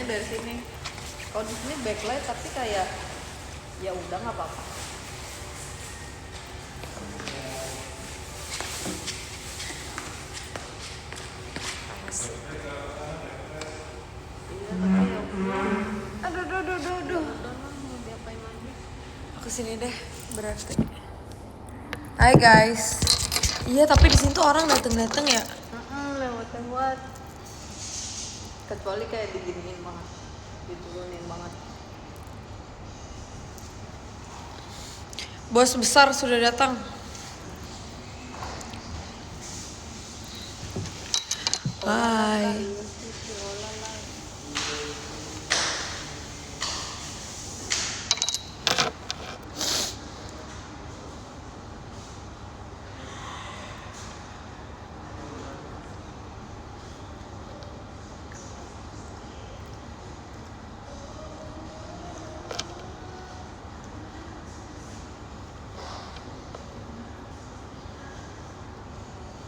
cahayanya dari sini. Kalau di sini backlight tapi kayak ya udah nggak apa-apa. Aduh. Aku sini deh berarti. Hai guys. Iya tapi di sini tuh orang dateng ya. Lewat. Kecuali kayak diginiin banget, diturunin banget. Bos besar sudah datang. Hai.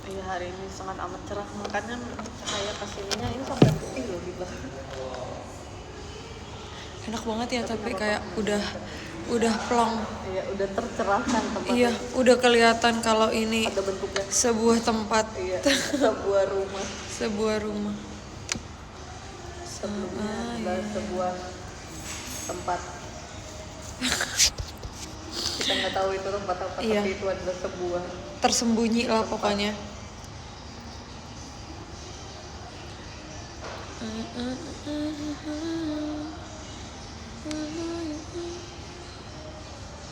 Iya hari ini sangat amat cerah, makanya cahaya kesininya ini sampai putih loh di belakang. Enak banget ya tapi kayak udah plong. Iya udah tercerahkan tempatnya. Iya udah kelihatan kalau ini Ada bentuknya. sebuah tempat. Iya sebuah rumah. Sebuah rumah. Sebelumnya adalah sebuah tempat. Kita nggak tahu itu tempat apa, Iya. tapi itu adalah sebuah Tersembunyi lah pokoknya.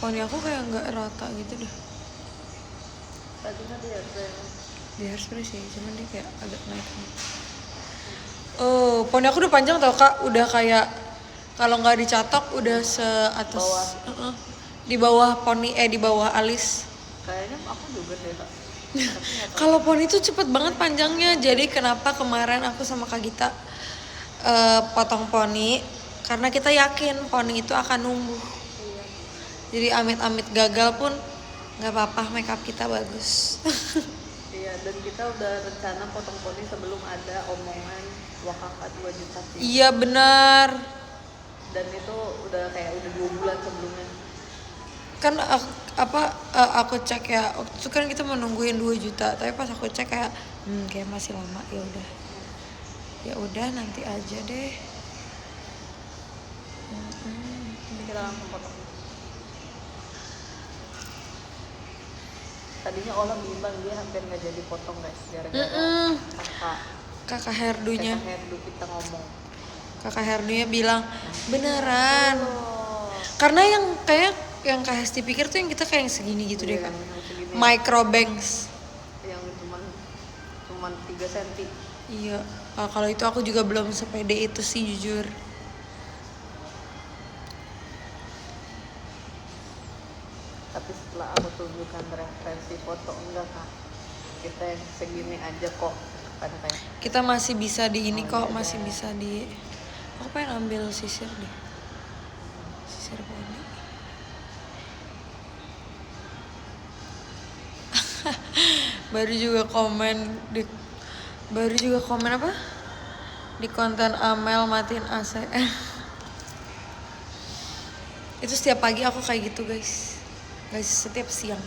Poni aku kayak nggak rata gitu deh. tadinya dia Di hairspray sih, cuman dia kayak agak naik. Oh, poni aku udah panjang tau kak, udah kayak kalau nggak dicatok udah seatas Bawah. di bawah poni di bawah alis. kayaknya aku juga deh kak. Kalau poni tuh cepet banget panjangnya, jadi kenapa kemarin aku sama Kak Gita potong poni karena kita yakin poni itu akan numbuh. Iya. Jadi amit-amit gagal pun nggak apa-apa, makeup kita bagus. Iya, dan kita udah rencana potong poni sebelum ada omongan wakaka 2 juta sih. Iya benar. Dan itu udah kayak udah 2 bulan sebelumnya. Kan aku cek ya, waktu itu kan kita mau nungguin 2 juta, tapi pas aku cek kayak kayak masih lama, ya udah nanti aja deh. Jadi kita langsung potong. Tadinya Ola bimbang, dia hampir nggak jadi potong guys, gara-gara Kakak hairdunya kita ngomong. Kakak hairdunya bilang beneran. Oh. Karena yang kayak yang Kak Hesti pikir tuh yang kita kayak yang segini gitu deh Iya, kan. yang segini. Micro bangs. Yang cuman 3 cm. Iya. Kalau itu aku juga belum sepede itu sih jujur. Tapi setelah aku tunjukkan referensi foto, enggak kak, kita yang segini aja kok, kan kayak Kita masih bisa di ini kok, iya, masih bisa di. Aku pengen ambil sisir deh. Sisir poni. baru juga komen apa? Di konten Amel matiin AC. Itu setiap pagi aku kayak gitu guys. Setiap siang.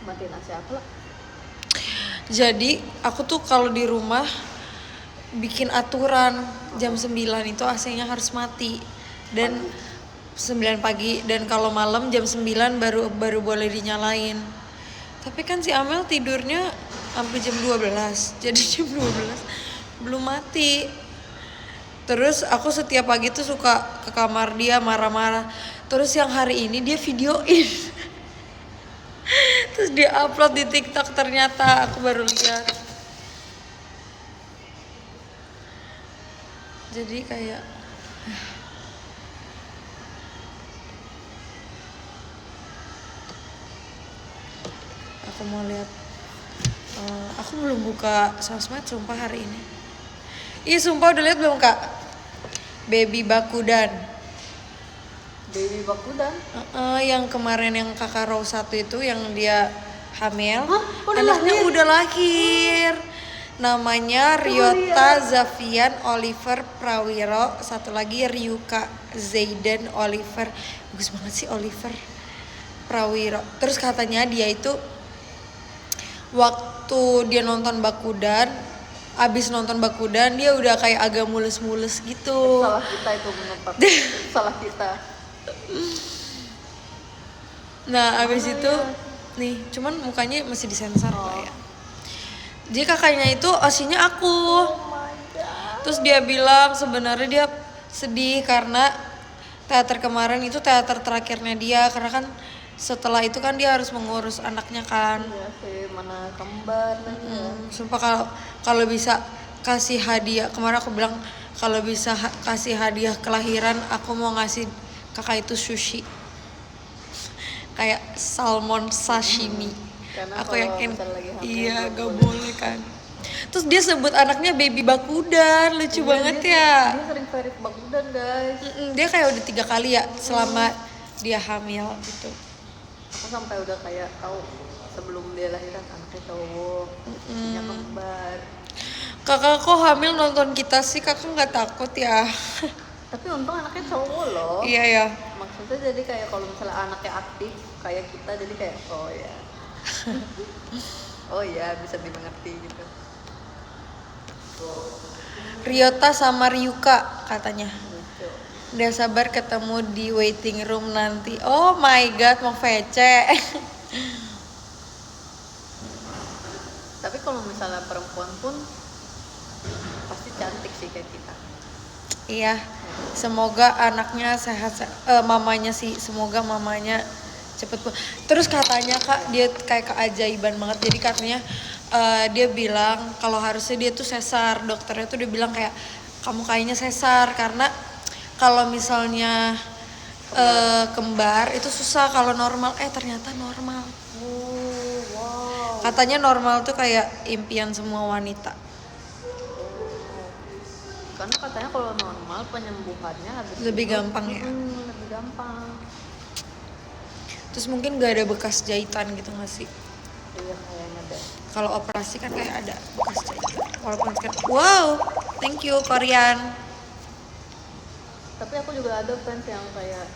matiin AC apa lah. Jadi aku tuh kalau di rumah bikin aturan jam 9 itu AC-nya harus mati. Dan 9 pagi dan kalau malam jam 9 baru boleh dinyalain. Tapi kan si Amel tidurnya sampai jam 12. Jadi jam 12 belum mati. Terus aku setiap pagi tuh suka ke kamar dia marah-marah. Terus yang hari ini dia videoin. Terus dia upload di TikTok, ternyata aku baru lihat. Jadi kayak aku mau lihat. Aku belum buka sosmed sumpah hari ini. Ih sumpah udah lihat belum kak? Baby Bakudan. Baby Bakudan? Yang kemarin yang kakak Rose 1 itu yang dia hamil. Hah? Udah anaknya lahir? udah lahir. Namanya Ryota Zafian Oliver Prawiro, satu lagi Ryuka Zaidan Oliver. Bagus banget sih Oliver Prawiro. Terus katanya dia itu waktu dia nonton Bakudan, abis nonton Bakudan dia udah kayak agak mules-mules gitu. Salah kita itu menurut salah kita. Nah abis itu nih, cuman mukanya masih disensor lah ya. Jadi kakaknya itu aslinya aku. Terus dia bilang sebenarnya dia sedih karena teater kemarin itu teater terakhirnya dia, karena kan setelah itu kan dia harus mengurus anaknya kan. Iya sih, mana kembar lagi. Sumpah kalau bisa kasih hadiah, kemarin aku bilang kalau bisa kasih hadiah kelahiran aku mau ngasih kakak itu sushi. Kayak salmon sashimi. Karena Aku yakin lagi hamil, iya gak boleh kan. Terus dia sebut anaknya baby Bakudan, lucu banget ya. Dia sering verit Bakudan guys. Dia kayak udah 3 kali ya selama dia hamil gitu. Aku sampai udah kayak tahu sebelum dia lahiran anaknya cowok, punya kembar. Kakak kok hamil nonton kita sih, kakak nggak takut ya? Tapi untung anaknya cowok loh. Iya ya. Maksudnya jadi kayak kalau misalnya anaknya aktif kayak kita, jadi kayak oh ya. Oh ya, bisa dimengerti gitu. Ryota sama Ryuka katanya. Lucu. Udah sabar ketemu di waiting room nanti. Oh my god, mau VC. Tapi kalau misalnya perempuan pun pasti cantik sih kayak kita. Iya. Semoga anaknya sehat, mamanya sih, semoga mamanya cepet. Terus katanya kak, dia kayak keajaiban banget. Jadi katanya dia bilang kalau harusnya dia tuh sesar. Dokternya tuh dia bilang kayak kamu kayaknya sesar karena kalau misalnya kembar itu susah, kalau normal ternyata normal. Wow. Katanya normal tuh kayak impian semua wanita. Karena katanya kalau normal penyembuhannya habis Lebih itu, gampang ya. Lebih gampang. Terus mungkin gak ada bekas jahitan gitu gak sih? Iya kayaknya deh. Kalau operasi kan kayak ada bekas jahitan. Walaupun kan, wow, thank you Korean. Tapi aku juga ada fans yang kayak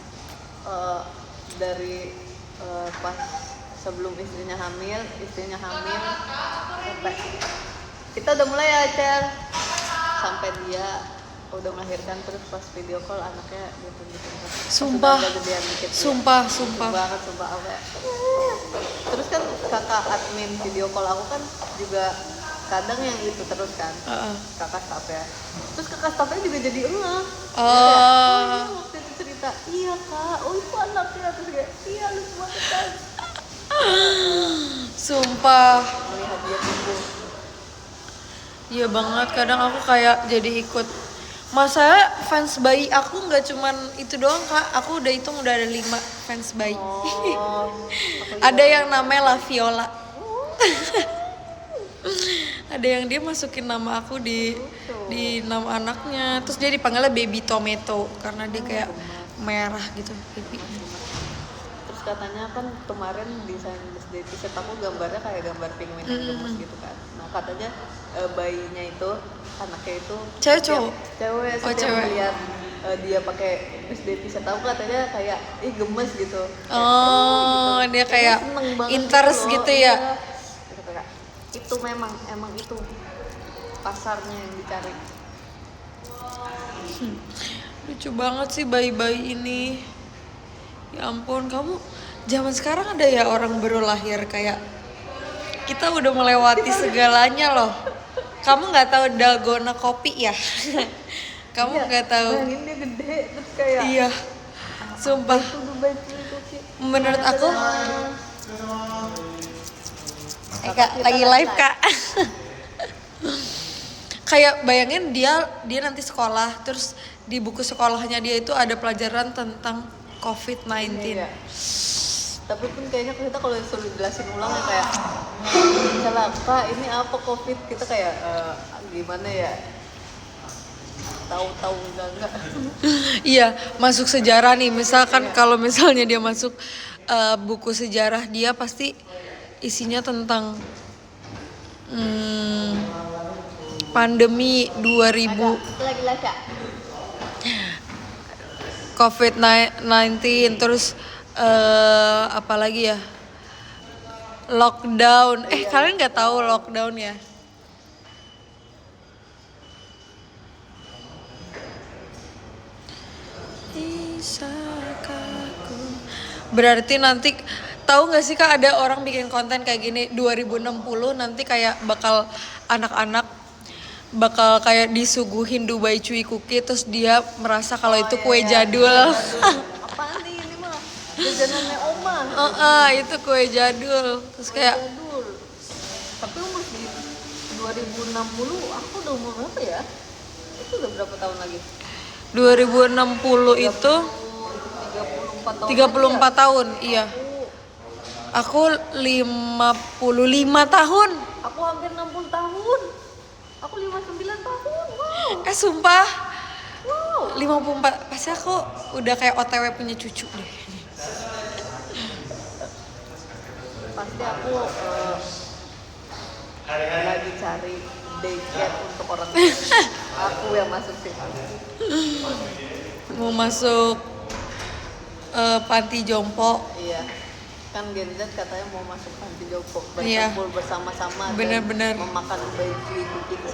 dari pas sebelum istrinya hamil sampai kita udah mulai ya Cel, sampai dia udah melahirkan, terus pas video call anaknya gitu. Sumpah. Sumpah. Banget sumpah aku ya. Terus kan kakak admin video call aku kan juga kadang yang itu terus kan. Kakak staff ya. Terus kakak staffnya juga jadi enggak. Waktu itu cerita, iya kak, oh itu anaknya, terus kayak iya lucu banget kan. Sumpah. Melihat dia tumbuh. Iya banget, kadang aku kayak jadi ikut. Masa fans bayi aku nggak cuman itu doang kak, aku udah hitung udah ada 5 fans bayi. Ada yang namanya La Viola. Ada yang dia masukin nama aku di nama anaknya, terus dia dipanggilnya Baby Tomato karena dia kayak merah gitu pipi. Terus katanya kan kemarin desain birthday t-shirt aku gambarnya kayak gambar penguin yang gemes gitu kan. Nah katanya bayinya itu, anaknya itu Cewek cowok? Cewek. Cewek. Melihat dia pakai birthday t-shirt aku katanya kayak gemes gitu. Oh, gitu. Dia kayak interest gitu ya. Iya. Itu emang itu pasarnya yang dicari. Lucu banget sih bayi-bayi ini. Ya ampun, kamu zaman sekarang ada ya orang baru lahir kayak kita udah melewati segalanya loh. Kamu nggak tahu dalgona kopi ya? Kamu nggak tahu? Bayangin dia gede terus kayak. Iya. Sumpah. Menurut aku. Kak, lagi live kak. Kayak bayangin dia nanti sekolah, terus di buku sekolahnya dia itu ada pelajaran tentang COVID-19. Iya. Tapi pun kayaknya kita kalau disuruh jelasin ulang ya kayak misalnya kak ini apa COVID, kita kayak gimana ya, tahu enggak. Iya, masuk sejarah nih, misalkan kalau misalnya dia masuk buku sejarah, dia pasti isinya tentang pandemi 2000 Lagi Lasha. COVID-19, terus apa lagi ya, lockdown. Kalian nggak tahu lockdown ya? Berarti nanti tahu nggak sih Kak, ada orang bikin konten kayak gini 2060 nanti kayak bakal anak-anak bakal kayak disuguhin Dubai Cuy cookie terus dia merasa kalau itu kue jadul. Apaan nih ini mah? Jajanannya oma. Itu kue jadul. Terus kayak jadul. Tapi umur di 2060 aku udah umur berapa ya? Itu udah berapa tahun lagi? 2060 itu 34 tahun. 34 tahun, iya. Aku 55 tahun. Aku hampir 60 tahun. Aku 59 tahun. Wow. Sumpah. Wow. 54. Pasti aku udah kayak OTW punya cucu deh. Pasti aku lagi cari daycare untuk orang tua. Aku yang masuk sih. Mau masuk panti jompo. Iya. Kan Gen Z katanya mau masuk panti jompo, Iya. berkumpul bersama-sama Bener-bener. dan memakan baby gitu.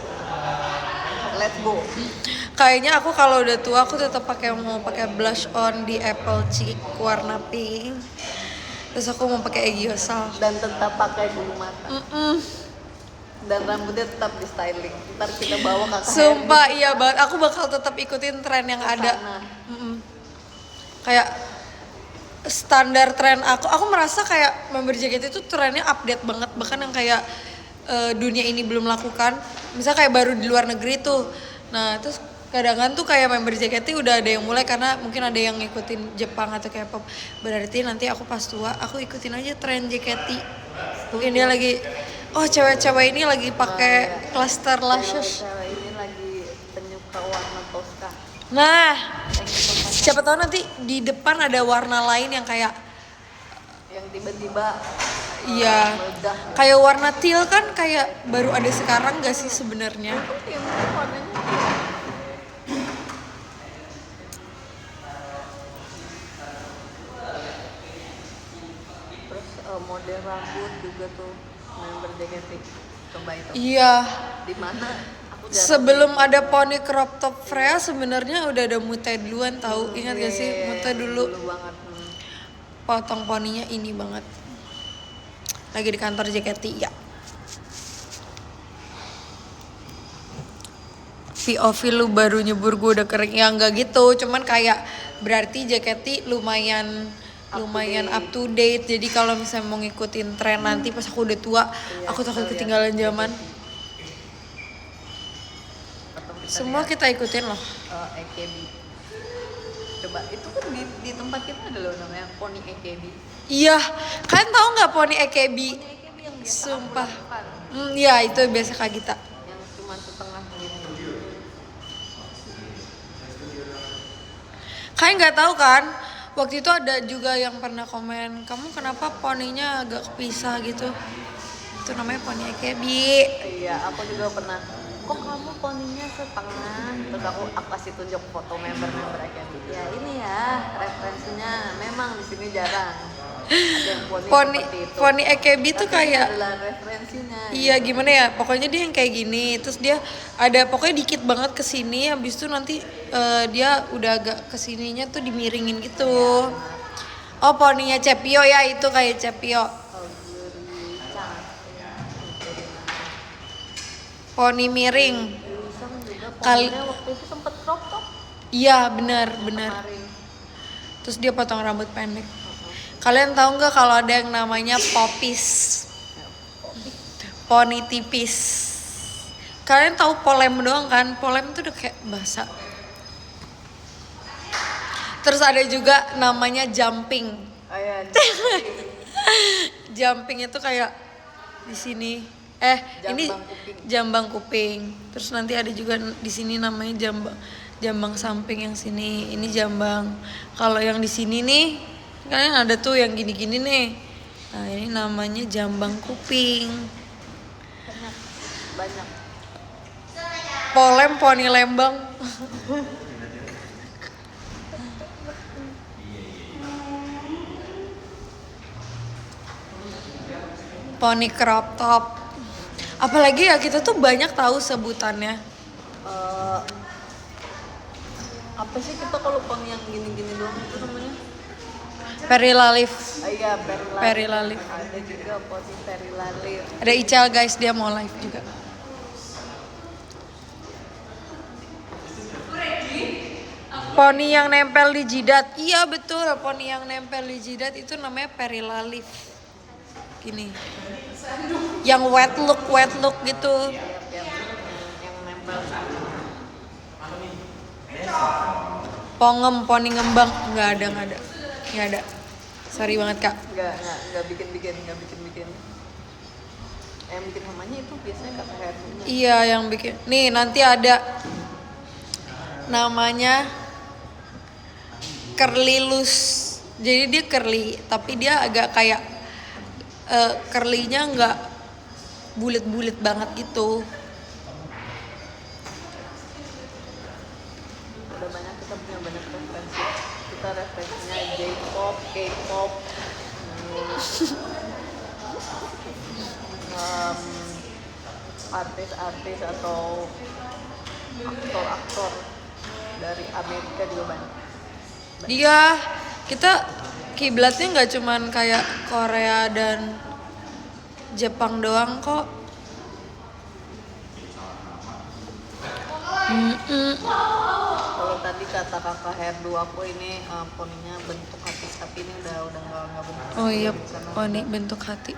Let's go. Kayaknya aku kalau udah tua aku tetap mau pakai blush on di apple cheek warna pink. Terus aku mau pakai Eggyosal Dan tetap pakai bulu mata. Dan rambutnya tetap di styling. Ntar kita bawa kakak Sumpah iya banget. Aku bakal tetap ikutin tren yang ada. Kayak standar tren aku merasa kayak member JKT itu trennya update banget, bahkan yang kayak dunia ini belum lakukan, misal kayak baru di luar negeri tuh. Nah terus kadang-kadang tuh kayak member JKT udah ada yang mulai karena mungkin ada yang ngikutin Jepang atau K-pop. Berarti nanti aku pas tua aku ikutin aja tren JKT. Mungkin dia lagi cewek-cewek ini lagi pakai cluster lashes. Cewek ini lagi penyuka warna Tosca. Nah, siapa tahu nanti di depan ada warna lain yang kayak yang tiba-tiba iya, meledak. kayak warna teal kan kayak baru ada sekarang gak sih sebenarnya? Yang warnanya terus model rambut juga tuh member JKT. Coba itu. Iya. Di mana? Aku jarang. Sebelum ada poni crop top Freya sebenarnya udah ada Mute duluan tahu. Ingat gak sih Mute dulu? Dulu banget. Potong poninya ini banget. Lagi di kantor JKT ya. POV lu baru nyebur gue udah kering. Ya enggak gitu, cuman kayak berarti JKT lumayan up to date. Jadi kalau misalnya mau ngikutin tren nanti pas aku udah tua, aku takut ketinggalan zaman. Semua kita ikutin loh. AKB. Coba itu kan di tempat kita ada loh namanya poni AKB. Iya, kalian tahu nggak poni AKB? AKB yang biasa Sumpah. aku lakukan, Iya itu biasa Kak Gita. yang cuma setengah gitu. Kalian nggak tahu kan? Waktu itu ada juga yang pernah komen, kamu kenapa poninya agak kepisah gitu? Itu namanya poni AKB. Iya, aku juga pernah. Kok kamu poninya setengah? Terus aku kasih tunjuk foto member AKB. Ya ini ya referensinya. Memang di sini jarang ada yang poni seperti itu. Poni AKB tuh Tapi kayak ini adalah referensinya. iya gimana ya? Pokoknya dia yang kayak gini. Terus dia ada pokoknya dikit banget ke sini, habis itu nanti dia udah agak kesininya tuh dimiringin gitu. Oh poninya Cepio ya, itu kayak Cepio. Poni miring. Kali waktu itu sempet crop top Iya benar. kemarin. Terus dia potong rambut pendek. Kalian tahu nggak kalau ada yang namanya popis? Poni tipis. Kalian tahu polem doang kan? Polem itu udah kayak bahasa. Terus ada juga namanya jumping. Oh, iya, Jumping itu kayak di sini. Ini kuping. jambang kuping. Terus nanti ada juga di sini namanya jambang samping yang sini. Ini jambang. Kalau yang di sini nih, kalian ada tuh yang gini-gini nih. Nah, ini namanya jambang kuping. banyak. Polem poni Lembang. Poni crop top. Apalagi ya kita tuh banyak tahu sebutannya. Apa sih kita kalau poni yang gini-gini doang itu namanya? Perilalif. Iya, Perilalif. Ada juga poni perilalif. Ada Ical guys, dia mau live juga. Poni yang nempel di jidat. Iya betul, poni yang nempel di jidat itu namanya perilalif. Gini. Yang wet look gitu. Yang nempel. Pongem, poni ngembang, nggak ada. Sorry banget kak. Nggak bikin. Yang bikin namanya itu biasanya kakak Hermi. Iya yang bikin. Nih nanti ada namanya curly loose. Jadi dia curly, tapi dia agak kayak curly-nya nggak bulet-bulet banget gitu. Udah banyak, kita punya banyak referensi. Kita referensinya J-pop, K-pop, artis-artis atau aktor-aktor dari Amerika juga banyak. Iya, kita kiblatnya nggak cuman kayak Korea dan Jepang doang kok. Kalau tadi kata kakak Herdu aku ini poninya bentuk hati, tapi ini udah nggak bentuk hati. Oh iya, poni bentuk hati.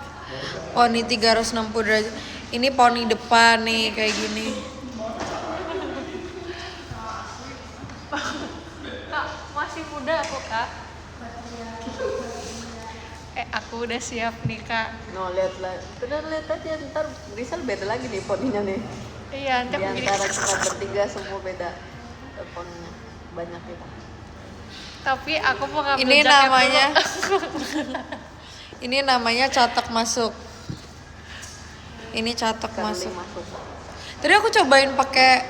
Poni 360 derajat. Ini poni depan nih kayak gini. Kak, masih muda aku kak. Aku udah siap nih kak. No, lihat aja, ntar Rizal beda lagi nih poninya nih. Iya, nanti Di aku antara kita bertiga semua beda poninya, banyak kita. Tapi aku mau ngambil Ini jaket namanya dulu. ini namanya catok masuk. Ini catok Curly masuk. Tadi aku cobain pakai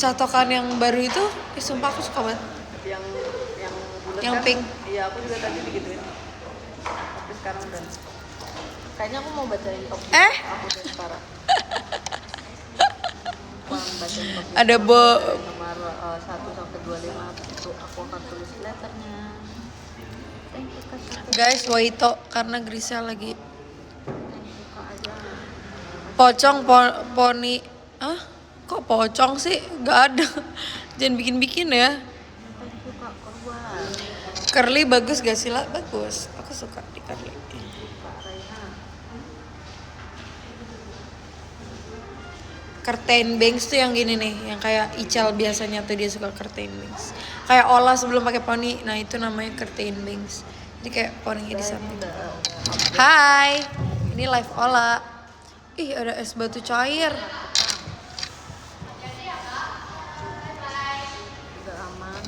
catokan yang baru itu, sumpah aku suka banget. Yang bulat Yang kan? pink. Iya, aku juga tadi digituin. Tapi sekarang udah. Kayaknya aku mau bacain top. Aku deh sekarang. Ada nomor 1 sampai 25 itu aku akan tulis letternya. Thank you Kak. guys, Waito karena Grisel lagi Thank you Kak aja. pocong poni. Kok pocong sih? Gak ada. Jangan bikin-bikin ya. Thank you Kak Korban. Curly bagus gak sih lah? Bagus. Aku suka di curly. Kak Raina. Curtain bangs tuh yang gini nih, yang kayak Ical biasanya tuh dia suka curtain bangs. Kayak Ola sebelum pakai poni, nah itu namanya curtain bangs. Jadi kayak poninya di samping. Hai, ini live Ola. Ih ada es batu cair. Udah aman.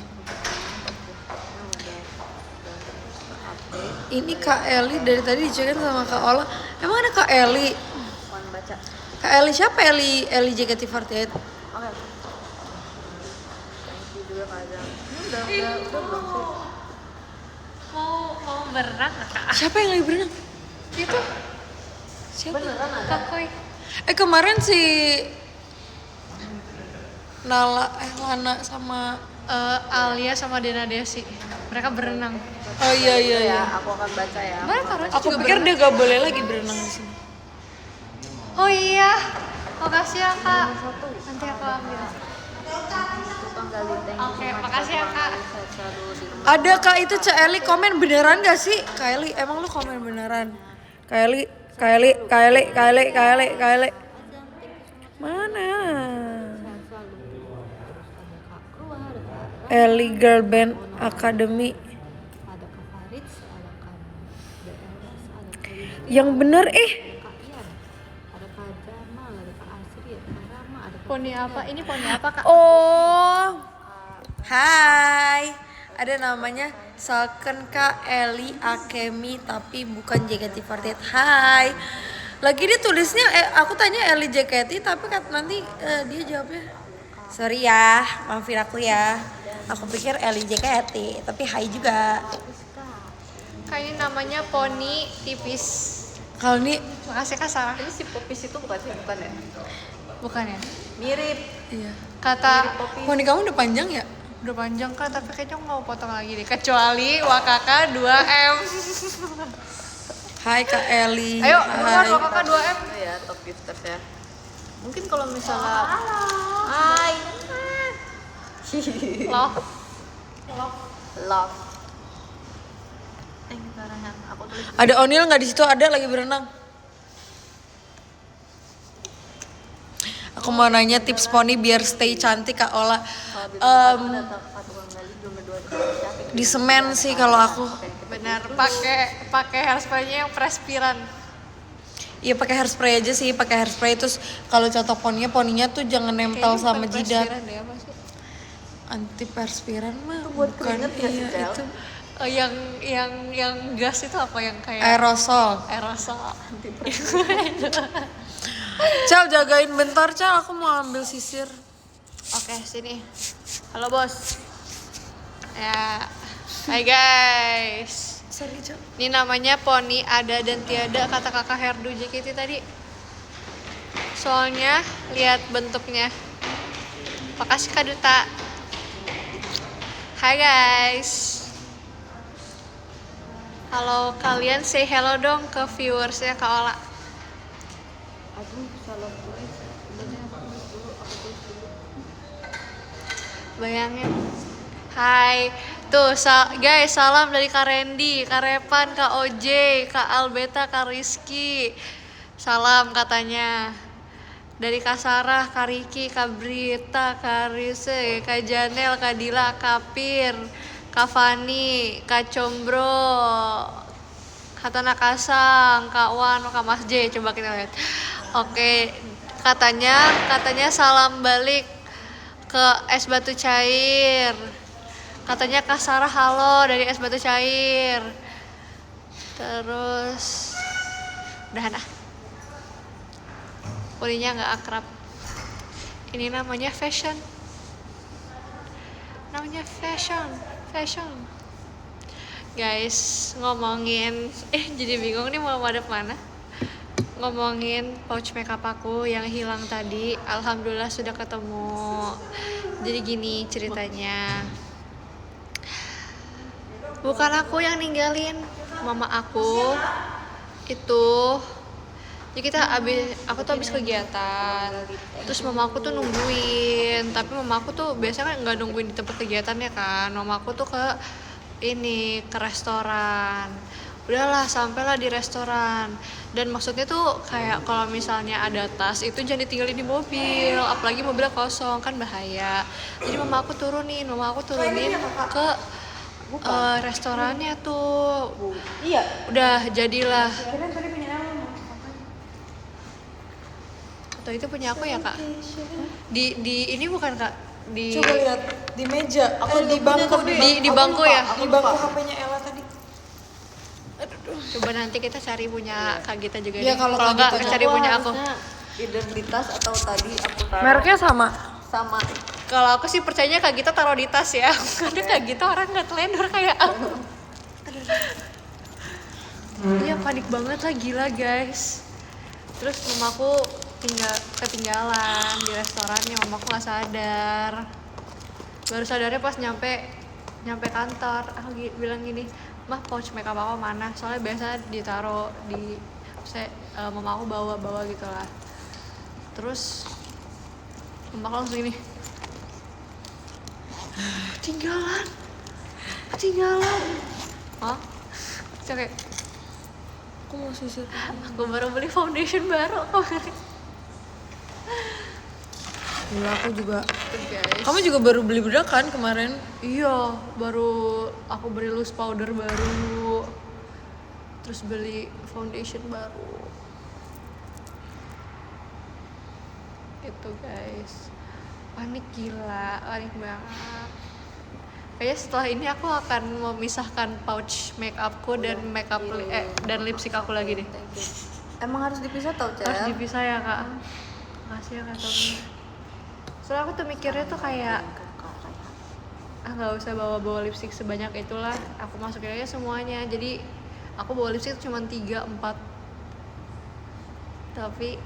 Ini Kak Eli dari tadi dicekin sama Kak Ola. Emang ada Kak Eli? Wan baca. Kak Eli siapa Eli? Eli JKT48. Oke. Thank you juga Kak Ajang. Ini udah belum sih? Mau berenang nggak kak? Siapa yang lagi berenang? Itu Siapa? Beneran ada. Kak Koi. Kemarin si Lana sama Alia sama Dena Desi. Mereka berenang. oh iya. Ya, aku akan baca ya. Aku pikir dia gak boleh lagi berenang di sini. Oh iya. Makasih ya kak. Nanti aku ambil. Tukang gali tank. Oke, makasih ya kak. Ada Kak itu Cak Eli komen beneran gak sih? Kak Eli, emang lu komen beneran? Kak Eli. Mana? Eli Girl Band Academy. Ada Kak Farid, ada Kak BLS, ada Kak Yang bener Kak Ian, ada Kak Jamal, ada Kak Asri, ada Kak Rama, ada Kak Poni apa? Ini poni apa kak? Oh. Hai. Ada namanya Salken Kak Eli Akemi tapi bukan JKT48. Hai. Lagi dia tulisnya aku tanya Eli JKT tapi nanti dia jawabnya Sorry ya, maafin aku ya. Aku pikir Eli JKT, tapi hai juga. Kayaknya namanya poni tipis. Kalau ini Makasih Kak Sarah. Ini si Popis itu bukan sih? Bukan ya? Bukan ya? Mirip. iya. Kata Poni kamu udah panjang ya? udah panjang Kak, tapi kayaknya mau potong lagi deh. Kecuali Wakaka 2M. Hai Kak Eli. Ayo, hai. keluar Wakaka 2M. Ya, top gifters ya. Mungkin kalau misalnya hai. Loh. Love. Barengan aku tulis. Ada Onil nggak di situ? Ada lagi berenang. Aku mau nanya tips poni biar stay cantik Kak Ola. Di semen sih kalau aku. Benar, pakai hairspray-nya yang Prespiran. Iya pakai hairspray aja sih, pakai hairspray terus kalau cocok poninya tuh jangan nempel Kayaknya sama bukan jidat. Prespiran deh, apa sih? Anti perspiran mah buat bukan keringet nggak sih, iya Del? itu Yang gas itu apa yang kayak aerosol. aerosol. Cal jagain bentar Cal, aku mau ambil sisir. Oke, sini. Halo bos. Ya, hai guys. Sorry Cal. Ini namanya poni ada dan tiada kata kakak Herdu JKT tadi. Soalnya lihat bentuknya. Makasih Kak Duta. Hai guys. Halo, kalian say hello dong ke viewersnya Kak Ola. Aduh, salah tulis. Sebenarnya aku tulis dulu. Bayangin. Hai. Tuh, guys, salam dari Kak Randy, Kak Repan, Kak OJ, Kak Albeta, Kak Rizky. Salam katanya. Dari Kak Sarah, Kak Riki, Kak Brita, Kak Rise, Kak Janel, Kak Dila, Kak Pir, Kak Fani, Kak Combro, Kak Tana Kasang, Kak Wan, Kak Mas J. Coba kita lihat. Oke, katanya salam balik ke es batu cair. Katanya Kak Sarah halo dari es batu cair. Terus udahan ah. Poninya nggak akrab. Ini namanya fashion. Fashion. Guys, ngomongin jadi bingung nih mau madep mana. Ngomongin pouch makeup aku yang hilang tadi, alhamdulillah sudah ketemu. Jadi gini ceritanya. Bukan aku yang ninggalin, mama aku itu. Jadi aku tuh habis kegiatan, terus mama aku tuh nungguin, tapi mama aku tuh biasanya kan nggak nungguin di tempat kegiatannya kan, mama aku tuh ke restoran. Udahlah sampailah di restoran, dan maksudnya tuh kayak kalau misalnya ada tas itu jangan ditinggalin di mobil, apalagi mobilnya kosong kan bahaya. Jadi mama aku turunin ke restorannya tuh. Iya. Udah jadilah. Atau itu punya aku ya kak? Di ini bukan kak? Di Coba lihat di meja. Di bangku di bangku ya? Di bangku HP-nya Ella tadi. Coba nanti kita cari punya kak Gita juga Iya, deh. kalau Kalau Kak nggak Gita cari punya aku. Either di tas atau tadi aku taruh Mereknya sama. sama. Kalau aku sih percayanya kak Gita taruh di tas ya. Karena kak Gita orang nggak teledor kayak aku. Iya panik banget lah, gila guys. Terus mamaku ketinggalan di restorannya, mamaku nggak sadar. Baru sadarnya pas nyampe kantor. Aku bilang gini, mah pouch makeup aku mana? Soalnya biasa ditaruh di mama aku bawa gitu lah. Terus mama aku langsung gini, ketinggalan. Hah? Terus kayak, Aku mau sisir. aku baru beli foundation baru kemarin. Gila aku juga. Guys. Kamu juga baru beli bedak kan kemarin? Iya, baru aku beli loose powder baru. Terus beli foundation baru. Itu guys. Panik gila, panik banget. Kayaknya setelah ini aku akan memisahkan pouch makeupku dan dan lipstick aku lagi deh. Thank you. Emang harus dipisah tau, Cel? Harus dipisah ya kak. Makasih ya kak Tommy. So Soalnya aku tuh mikirnya tuh kayak nggak usah bawa lipstick sebanyak itulah, aku masukin aja semuanya. Jadi aku bawa lipstick cuma 3-4, tapi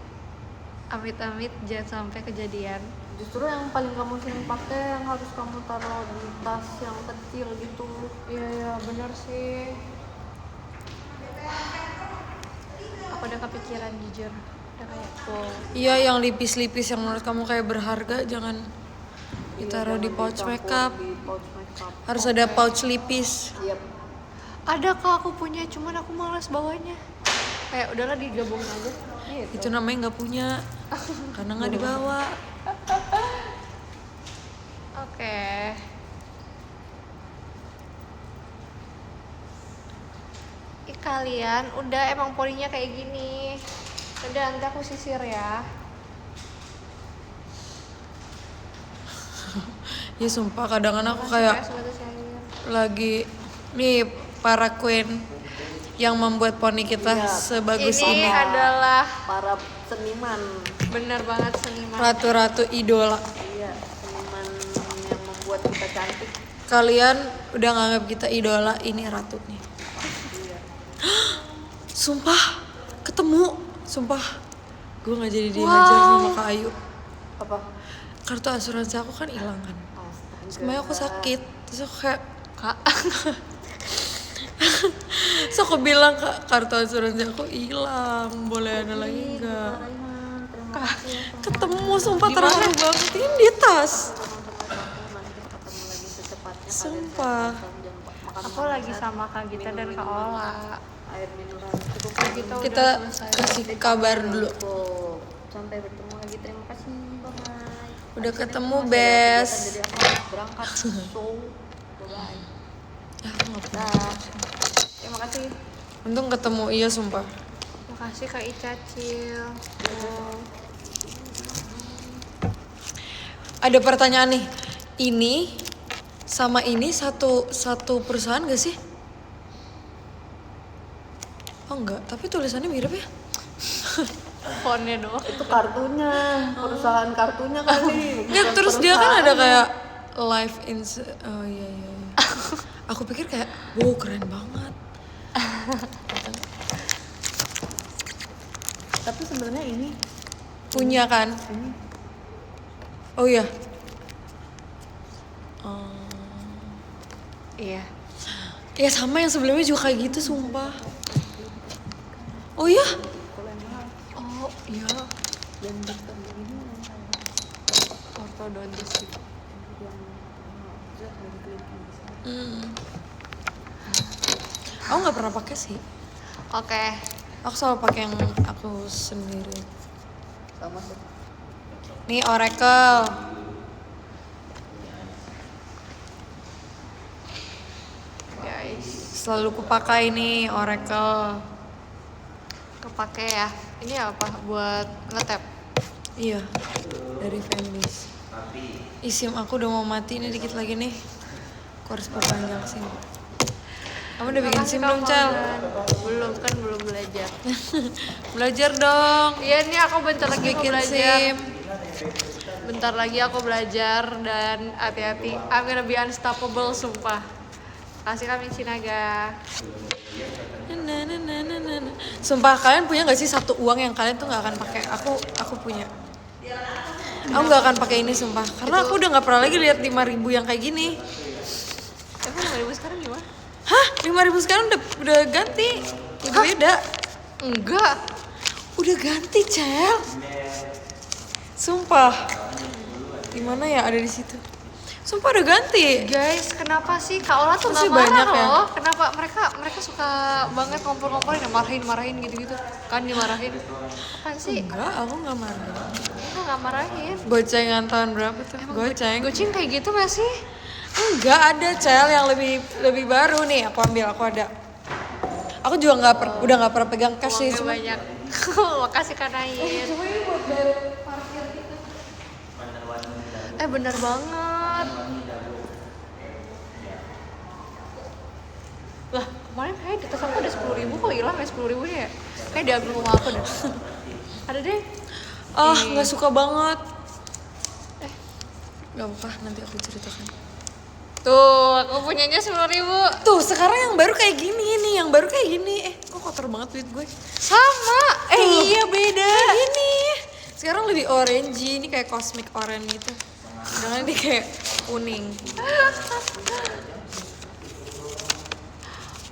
amit-amit jangan sampai kejadian. Justru yang paling kamu sering pakai yang harus kamu taruh di tas yang kecil gitu. Iya bener sih. Aku udah kepikiran jujur, udah kayak wow. Iya, yang lipis-lipis yang menurut kamu kayak berharga jangan ditaruh di pouch makeup. Harus ada pouch lipis. Yep. Ada kak, aku punya, cuman aku malas bawanya. Kayak udahlah digabungin aja. Gitu. Itu namanya nggak punya, karena nggak dibawa. Oke. Kalian udah emang polinya kayak gini. Udah nanti aku sisir ya. Ya sumpah kadang-kadang aku kayak lagi nih para queen yang membuat poni kita sebagus ini ini. adalah Para seniman. bener banget seniman. Ratu-ratu idola. Iya, seniman yang membuat kita cantik. Kalian udah nganggap kita idola, ini ratu nih. Iya. Sumpah ketemu, sumpah gue nggak jadi dihajar sama Kak Ayu. Apa? Kartu asuransi aku kan hilang kan. Astaga. Semuanya aku sakit, terus aku kayak Kak. so aku bilang Kak, kartu asuransi aku hilang, boleh ada lagi nggak? Raihan, terima kasih ya, Ketemu sumpah terharu banget, ini di tas. nanti kita ketemu lagi secepatnya. Sumpah. Aku lagi sama Kak Gita dan Kak Ola. Air mineral cukup. Kita kasih kabar dulu. Cukup. Sampai bertemu lagi. Terima kasih. Bye. Udah ketemu Bes. Jadi aku harus berangkat. So, bye. Ya, aku nggak punya. Dah. Terima kasih. Untung ketemu, iya sumpah. Makasih Kak Icacil. Ada pertanyaan nih, ini sama ini satu perusahaan gak sih? Oh enggak, tapi tulisannya mirip ya. Fontnya doang. Itu kartunya, perusahaan kartunya kali. Ya, bukan terus dia kan perusahaan. ada kayak live in, oh iya. Aku pikir kayak, wow keren banget. Tapi sebenarnya ini Punya kan? ini Oh iya. Iya. Ya sama yang sebelumnya juga kayak gitu sumpah. Oh iya? Oh iya. dan dokter ini Ortodontis gitu. yang dari klinik bisa. Aku nggak pernah pakai sih. Oke. Aku selalu pakai yang aku sendiri. Sama sih. Nih Oracle. Guys, Selalu kupakai nih Oracle. kepake ya. Ini apa? Buat ngetap. Iya. Dari Femis. SIM aku udah mau mati nih dikit lagi nih. Aku harus perpanjang SIM. Kamu udah bikin SIM belum, Cel? Belum, kan belum belajar. Belajar dong. Iya nih aku bentar lagi mau Bikin belajar. SIM. Bentar lagi aku belajar dan hati-hati. I'm gonna be unstoppable sumpah. Kasih kami Sinaga. Sumpah kalian punya nggak sih satu uang yang kalian tuh nggak akan pakai? Aku punya. Aku nggak akan pakai ini sumpah, karena aku udah nggak pernah lagi lihat 5.000 yang kayak gini. Tapi 5.000 sekarang gimana? Hah? 5.000 sekarang udah ganti, udah beda. Enggak. Udah ganti, Cel. Sumpah. Gimana ya ada di situ? Sumpah udah ganti. Guys, kenapa sih Kak Ola tuh Masih nggak marah banyak ya? loh? Kenapa mereka suka banget ngompor-ngomporin, marahin gitu-gitu? Kan dimarahin. Apaan sih? Enggak, aku nggak marah. Aku nggak marahin. Gocengan tahun berapa tuh? Goceng. Goceng kayak gitu nggak sih? Enggak ada, Cel, yang lebih baru nih. Aku ambil, aku ada. Aku juga udah nggak pernah pegang cash sih. Uangnya Cuma banyak. Makasih Kak Nain. Bener banget. Lah, kemarin kayak di tas aku ada 10.000 kok hilang ya 10.000 nya ya? Kayak diambil rumah aku deh. Ada deh. nggak suka banget. Gak apa-apa, nanti aku ceritakan. Tuh, aku punyanya 10.000. Tuh, sekarang yang baru kayak gini nih, yang baru kayak gini. Kok kotor banget duit gue? Sama. Tuh, Iya beda. kayak gini. Sekarang lebih orangey, ini kayak cosmic orange gitu. Sedangkan ini kayak kuning.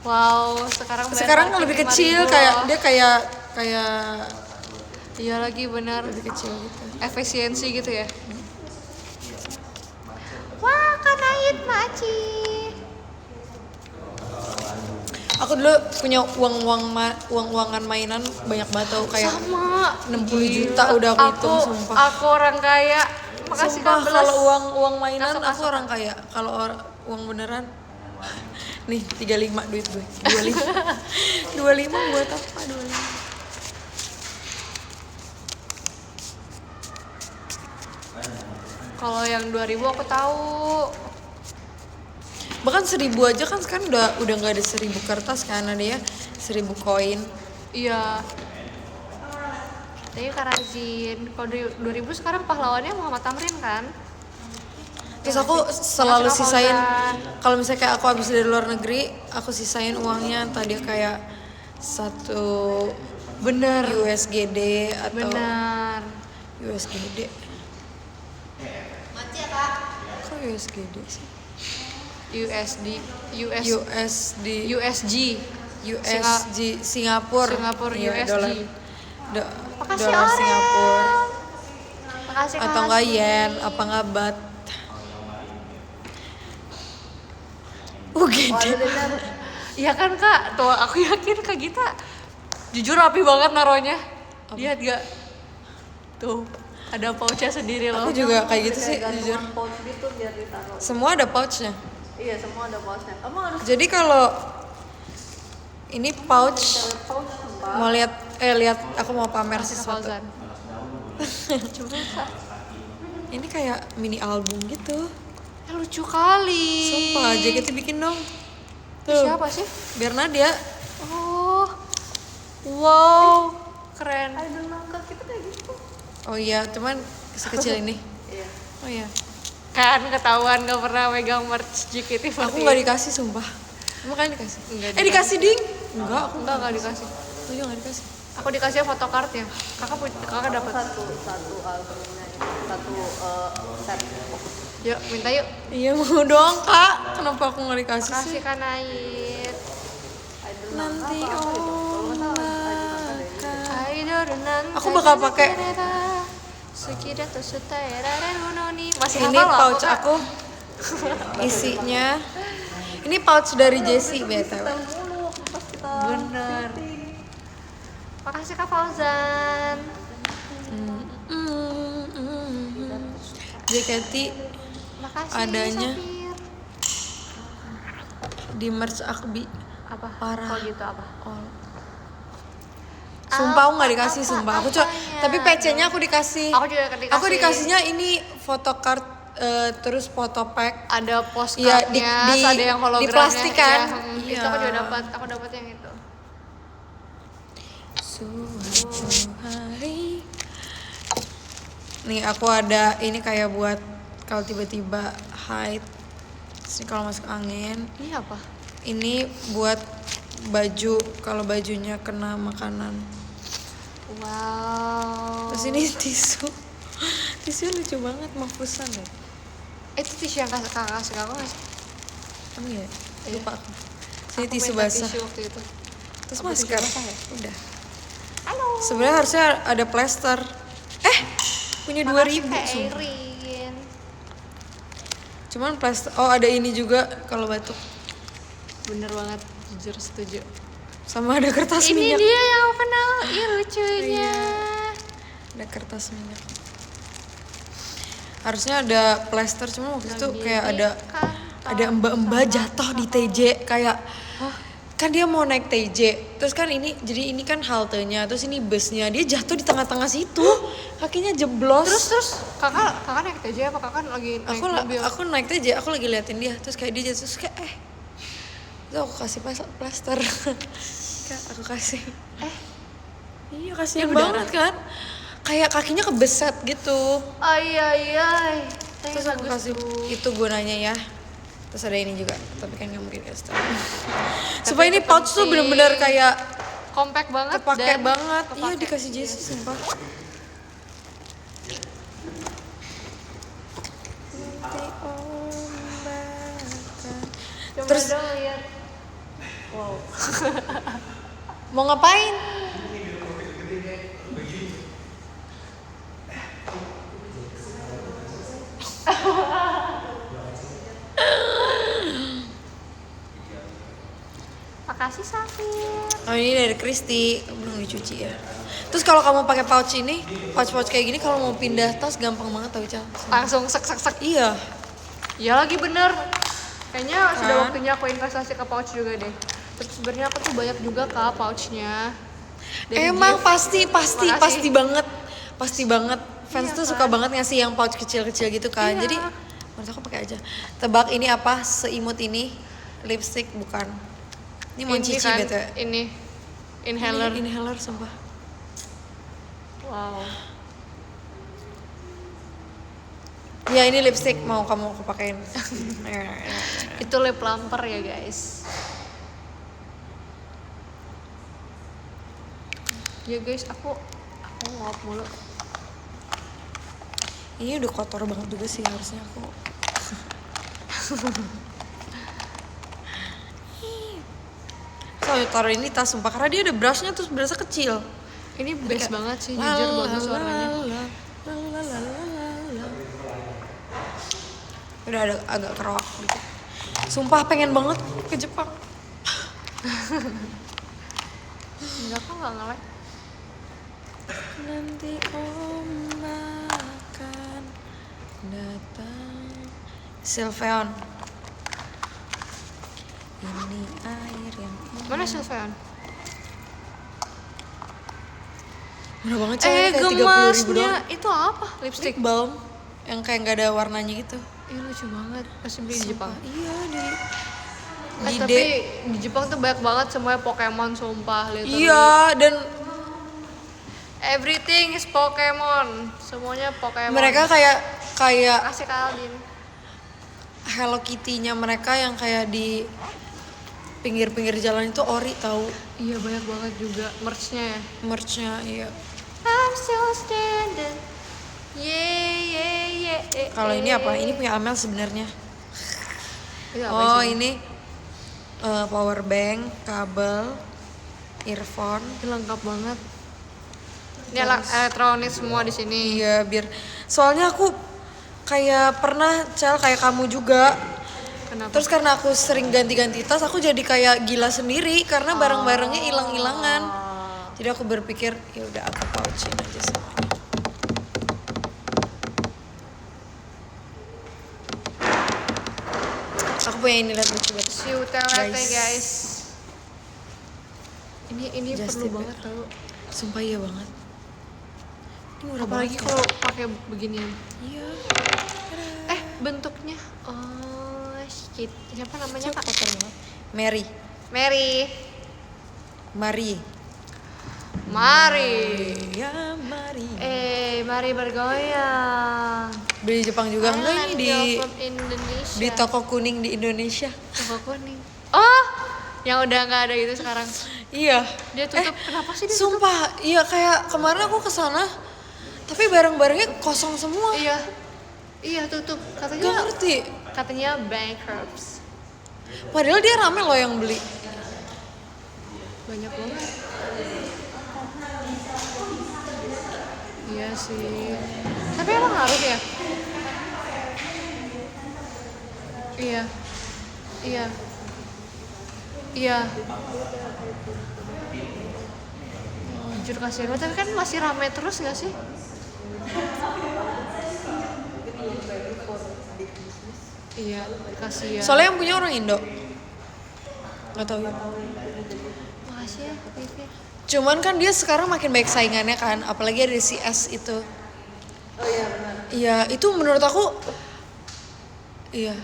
Wow, sekarang Sekarang bayar lebih parkir kecil, 5.000 kayak loh. dia kayak Iya lagi benar. lebih kecil gitu. Efisiensi gitu ya. Wah, kanait maci. Aku dulu punya uang-uangan mainan banyak banget tau, kayak Sama. 60 juta udah aku hitung, sumpah. Aku orang kaya. Makasih Sumpah, Kak Belas. kalau uang mainan Masuk, aku masuk. orang kaya. Kalau uang beneran nih 35 duit gue. 25. 25 buat apa 25? Kalau yang 2.000 aku tahu. Bahkan 1.000 aja kan sekarang udah nggak ada 1.000 kertas kan, ada ya 1.000 koin. Iya. Tapi Kak Razin, kalau 2.000 sekarang pahlawannya Muhammad Tamrin kan? Terus aku selalu Masih sisain, Fauzan. kalau misalnya kayak aku habis dari luar negeri, aku sisain uangnya entah dia kayak 1 Bener. USGD atau Benar. USGD. Maci ya kak. Kok USGD sih? USD, USD, USG. USG Singapura. Singapura Iya, USG. dolar. Makasih Dolar Oren. Singapura. Makasih Atau enggak yen, apa enggak bat. Gede. Iya kan Kak, tuh aku yakin Kak Gita jujur rapi banget naronya. Lihat gak? Tuh, ada pouchnya sendiri loh. Aku juga kayak gitu sih, Kayak jujur. gantungan pouch gitu biar ditaruh. Semua ada pouchnya. Iya semua ada pouchnya. Kamu harus Jadi kalau ini pouch, cewek pouch sumpah. mau lihat aku mau pamer Makasih Kak sesuatu. Fauzan. Coba Kak. Ini kayak mini album gitu. Lucu kali. Sumpah, jaketnya bikin dong. Tuh. Siapa sih? Biar Nadia. Oh. Wow. Keren. Idol nangka kita kayak gitu. Oh iya, cuman sekecil ini. Iya. Oh iya. Kan ketahuan gak pernah megang merch JKT48. Aku nggak dikasih sumpah. Kamu kan dikasih? Enggak Dikasih ding? Enggak, aku Enggak dikasih. Aku juga nggak dikasih. Aku dikasih photocardnya. Kakak dapat. Satu albumnya ini. Satu set. Yuk, minta yuk. Iya mau dong kak. Kenapa aku nggak dikasih Kasih sih? kan Ait. Idol Nanti nangka apa itu? Kalau nggak salah idol nangka deh. Idol nan. Aku bakal pakai. Sekira to sutaera renunoni. Masih Ini hafal loh pouch Kak. aku. Isinya. Ini pouch dari Jessie BTW. Mulu pas kita Bener. Makasih Kak Fauzan. JKT Makasih Adanya. Safir. di merch Akbi. Apa? Parah. Oh gitu apa? Oh. Sumpah aku nggak dikasih, sumpah. Aku cuma, Apanya? tapi PC-nya aku dikasih. Aku juga dikasih. Aku dikasihnya ini photocard, terus photo pack. Ada Iya, postcardnya, ada yang hologramnya. di plastik kan? Iya, itu aku juga dapat. Aku dapat yang itu. Suatu hari. Nih aku ada ini kayak buat kalau tiba-tiba haid. Terus kalau masuk angin. Ini apa? Ini buat baju kalau bajunya kena makanan. Wow. Terus ini tisu. Tisu lucu banget, mahfusan ya. Itu tisu yang kakak kasih aku nggak sih? Kamu ya? Lupa aku. Sini Aku tisu minta basah. Tisu waktu itu. Terus Apa masker. tisu basah ya? Udah. Halo. Sebenarnya harusnya ada plester. Punya 2.000 Kak sumpah. Erin. Cuman plester. Oh, ada ini juga kalau batuk. Bener banget, jujur setuju. Sama ada kertas Ini minyak. dia yang aku kenal. Ih lucunya. Ada kertas minyak. Harusnya ada plester, cuma waktu itu kayak ada mbak-mbak jatuh di TJ kayak kan dia mau naik TJ, terus kan ini jadi ini kan haltenya, terus ini busnya, dia jatuh di tengah-tengah situ, kakinya jeblos. Terus kakak naik TJ apa kakak lagi naik mobil? Aku naik TJ, aku lagi liatin dia, terus kayak dia jatuh, terus kayak terus aku kasih plaster. Kak, aku kasih. Iya kasihan Dia berdarah? banget kan, kayak kakinya kebeset gitu. Ay. Terus aku kasih itu gunanya ya. Terus ada ini juga, tapi kan nggak mungkin kasih tahu. Supaya ini pouch tuh bener-bener kayak compact banget kepake dan banget. Iya kepake. dikasih Jessie sumpah. Coba Terus- dong lihat. Wow. Mau ngapain? Makasih Safir. Oh ini dari Kristi, belum dicuci ya. Terus kalau kamu pakai pouch ini, pouch kayak gini kalau mau pindah tas gampang banget tau Cal. Langsung sek. Iya. Ya lagi bener. Kayaknya sudah Kan? waktunya aku investasi ke pouch juga deh. Terus sebenarnya aku tuh banyak juga kak pouchnya. Dari Emang gift. pasti Makasih. pasti banget. Fans Iya tuh kan? suka banget ngasih yang pouch kecil-kecil gitu kan. Iya. Jadi menurut aku pakai aja. Tebak ini apa? Seimut ini lipstick bukan? Ini mau cici kan, btw. ini inhaler. Ini inhaler sumpah. Wow. Ya ini lipstick mau kamu aku pakein. Itu lip plumper ya guys. Ya guys, aku ngop mulu. Ini udah kotor banget juga sih harusnya aku. Soalnya taruh ini tas sumpah karena dia ada brushnya terus berasa kecil. Ini best banget sih, jujur bagus warnanya. Udah ada agak keroak gitu. Sumpah pengen banget ke Jepang. Enggak kok nggak ngelek. Nanti om akan datang. Sylveon. Ini air yang Mana Sylveon? murah banget coy, kayak 30.000 gemasnya doang. itu apa? Lipstick. Lip balm yang kayak nggak ada warnanya gitu. Ih lucu banget. Pasti beli di Jepang. Iya di Tapi di Jepang tuh banyak banget semuanya Pokemon sumpah literally. Iya dan Everything is Pokemon. Semuanya Pokemon. mereka kayak Kasih Kak Aldin. Hello Kitty-nya mereka yang kayak di pinggir-pinggir jalan itu ori tahu Iya banyak banget juga merch-nya ya. merch-nya iya. I'm still standing. Yeah. Kalau ini apa? Ini punya Amel sebenarnya. Itu apa Oh isinya? ini power bank, kabel, earphone. Ini lengkap banget. Ini elektronik semua di sini. Iya biar soalnya aku kayak pernah kayak kamu juga. Kenapa? Terus karena aku sering ganti-ganti tas, aku jadi kayak gila sendiri karena barang-barangnya hilang-hilangan. Jadi aku berpikir ya udah aku pouchin aja semuanya. Aku punya ini lihat lucu banget. Si Utelete Guys. guys. Ini Just perlu tip banget it. tau. Sumpah iya banget. Ini murah Apalagi banget. kalau pakai beginian. Iya. Bentuknya. Oh shit. Siapa namanya kak? Kotor banget. Mary. Mary. Ya Mary. Mari bergoyang. Beli di Jepang juga enggak ini di From Indonesia. di toko kuning di Indonesia. Toko kuning. Oh, yang udah nggak ada itu sekarang. Iya. Dia tutup. Kenapa sih dia tutup? Sumpah, iya kayak kemarin aku kesana, tapi barang-barangnya kosong semua. Iya tutup. Gak Katanya ngerti. bankrupt. Padahal dia rame loh yang beli. Banyak banget. Iya sih. Tapi emang harus ya? Iya. Jujur kasihan banget, tapi kan masih rame terus gak sih? Iya, kasihan. Soalnya yang punya orang Indo. Gak tahu ya. Makasih ya, Vivi. Cuman kan dia sekarang makin baik saingannya kan, apalagi ada si S itu. Oh iya benar. Iya, itu menurut aku iya.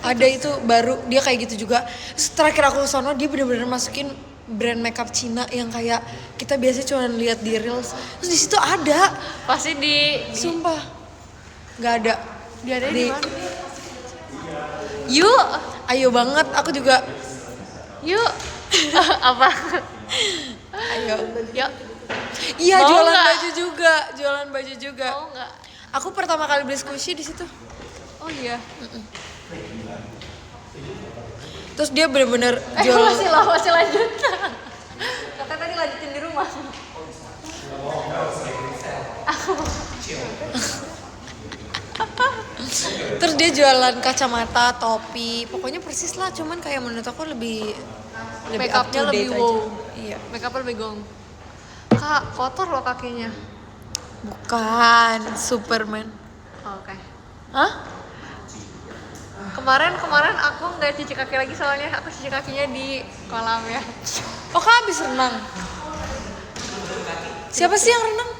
Ada itu baru dia kayak gitu juga. Terus terakhir aku sono dia bener-bener masukin brand makeup Cina yang kayak kita biasa cuma lihat di reels. Terus di situ ada. Pasti di Sumpah. Nggak ada. dia ada Di- di mana? Yuk, Ayo banget, aku juga. yuk. Apa? Ayo. Yuk. Iya, Mau jualan nggak? baju juga, jualan baju juga. Mau nggak? Aku pertama kali beli squishy di situ. Oh iya. Terus dia bener-bener jual. Masih lanjut. Kakak tadi lanjutin di rumah. Terus dia jualan kacamata, topi, pokoknya persis lah. Cuman kayak menurut aku lebih Make up to upnya date lebih aja. wow. Iya. Make up lebih gong. Kak, kotor loh kakinya. Bukan Superman. Oh, oke. Hah? Kemarin aku nggak cuci kaki lagi soalnya aku cuci kakinya di kolam ya. Oh, kan habis renang. Siapa sih yang renang?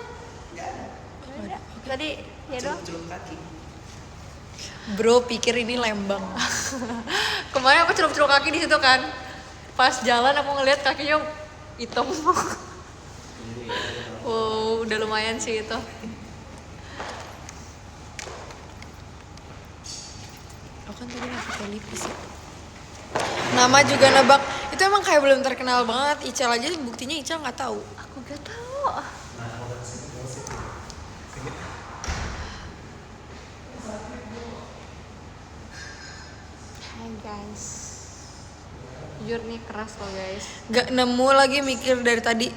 Tadi ya dong. Bro, pikir ini Lembang. Kemarin aku celup-celup kaki di situ kan. Pas jalan aku ngeliat kakinya hitam. Wow, udah lumayan sih itu. Aku kan tadi nggak pakai lipis ya. Nama juga nebak. Itu emang kayak belum terkenal banget. Ical aja buktinya Ical nggak tahu. Aku gak tahu. Hai guys. Jujur nih keras loh guys. Gak nemu lagi mikir dari tadi.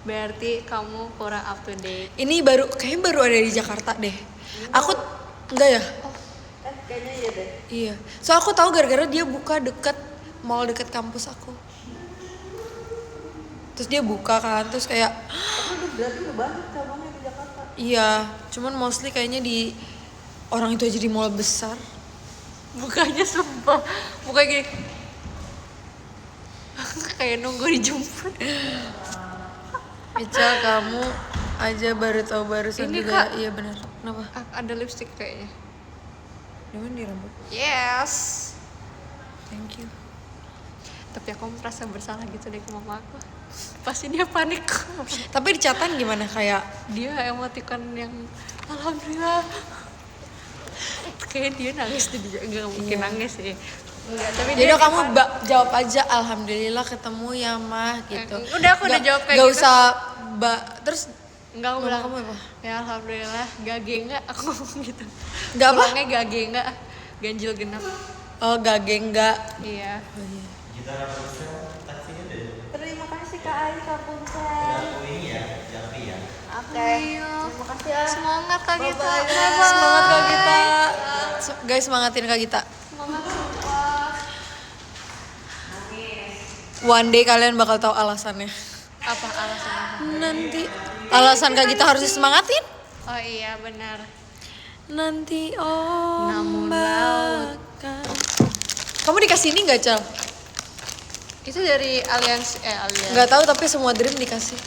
Berarti kamu kurang up to date. Ini kayaknya baru ada di Jakarta deh. Aku enggak ya? Kayaknya iya deh. Iya. So aku tahu gara-gara dia buka deket mall deket kampus aku. Terus dia buka kan, terus kayak Tapi berarti udah banyak cabangnya di Jakarta. iya, cuman mostly kayaknya di orang itu aja di mall besar. Bukanya sumpah. Buka gini. Kayak nunggu dijemput. Ical, kamu aja baru tahu barusan Ini, juga. Kak. Iya benar. Kenapa? Ada lipstick kayaknya. Di mana di rambut? Yes. Thank you. Tapi aku merasa bersalah gitu deh ke mama aku. Pasti dia panik. Tapi di catatan gimana kayak Dia emoticon yang alhamdulillah. Kayak dia nangis tuh, dia nggak mungkin nangis sih. Enggak, tapi jadi dia kamu panik. jawab aja alhamdulillah ketemu ya mah gitu. Udah, aku udah jawab kayak gak gitu. usah terus Enggak, aku ngomong bilang kamu apa? ya alhamdulillah gage enggak, aku ngomong gitu. Nggak apa? Pulangnya gage enggak, ganjil genap. Oh gage enggak. Iya. Terima kasih Kak Ai, Kak Punsen. Oke. Terima kasih ya. Semangat Kak Gita. Bye-bye. Bye-bye. Semangat Kak Gita. Guys semangatin Kak Gita. Semangat sumpah. One day kalian bakal tahu alasannya. Apa alasannya? Nanti alasan Kak Gita harus disemangatin. Oh iya benar. Nanti Namun laut. akan. Kamu dikasih ini nggak Cal? Itu dari Allianz. Nggak tahu tapi semua dream dikasih.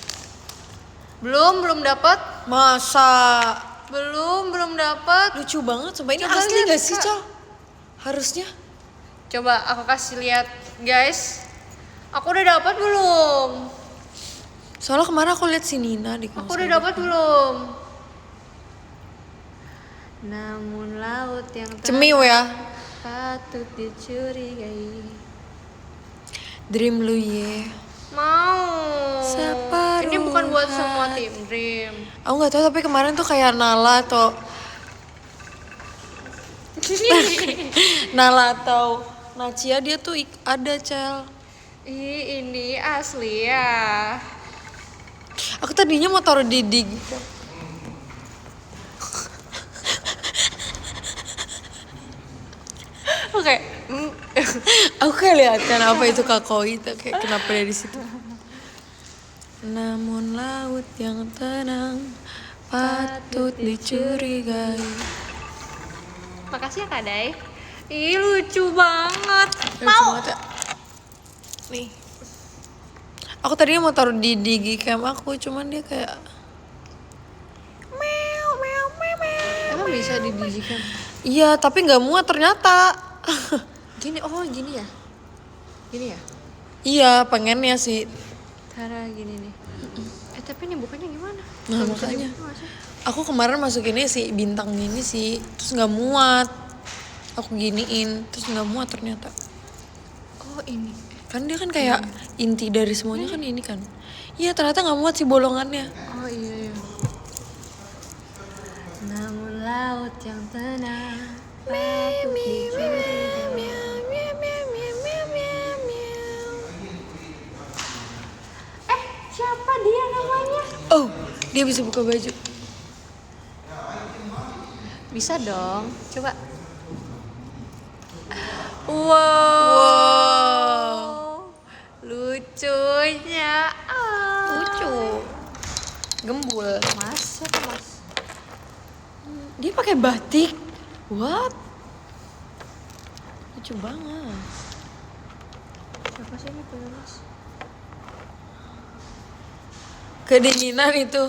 Belum dapat. Masa Belum dapat. lucu banget. Sumpah ini Coba asli lihat, nggak sih Kak. Cal? Harusnya. Coba aku kasih lihat, guys. Aku udah dapat belum? Soalnya kemarin aku lihat si Nina di Aku udah dapat belum? Namun laut yang Cemiu ya. patut dicurigai. Dream lu ye. Mau. Separuh Ini bukan buat semua tim Dream. Aku nggak tahu tapi kemarin tuh kayak Nala atau Nacia dia tuh ada Cel. Ih, ini asli ya. Aku tadinya mau taruh di dig. Oke. Aku kayak lihat kan apa itu kakoi itu kayak kenapa dia di situ. Namun laut yang tenang patut dicurigai. Makasih ya Kak Day. Ih, lucu banget. Lucu banget ya. Nih. Aku tadinya mau taruh di digi cam aku, cuman dia kayak meow meow meow meow. Emang bisa didijikan? Iya, tapi nggak muat ternyata. Gini, oh gini ya? Gini ya? Iya, pengennya sih. Tara gini nih. Tapi ini bukannya gimana? Nah, Nggak bisa makanya. dibuka nggak sih? Aku kemarin masuk ini sih bintang ini sih, terus nggak muat. Aku giniin, terus nggak muat ternyata. Oh ini. Kan dia kan kayak inti dari semuanya kan ini kan. Iya ternyata nggak muat sih bolongannya. Oh iya. Namun laut yang tenang. Siapa dia namanya? Oh, dia bisa buka baju. Bisa dong, coba. Wow. Lucunya. Lucu. Gembul. Mas. Dia pakai batik. What? Lucu banget. Siapa sih ini punya Mas? Kedinginan itu.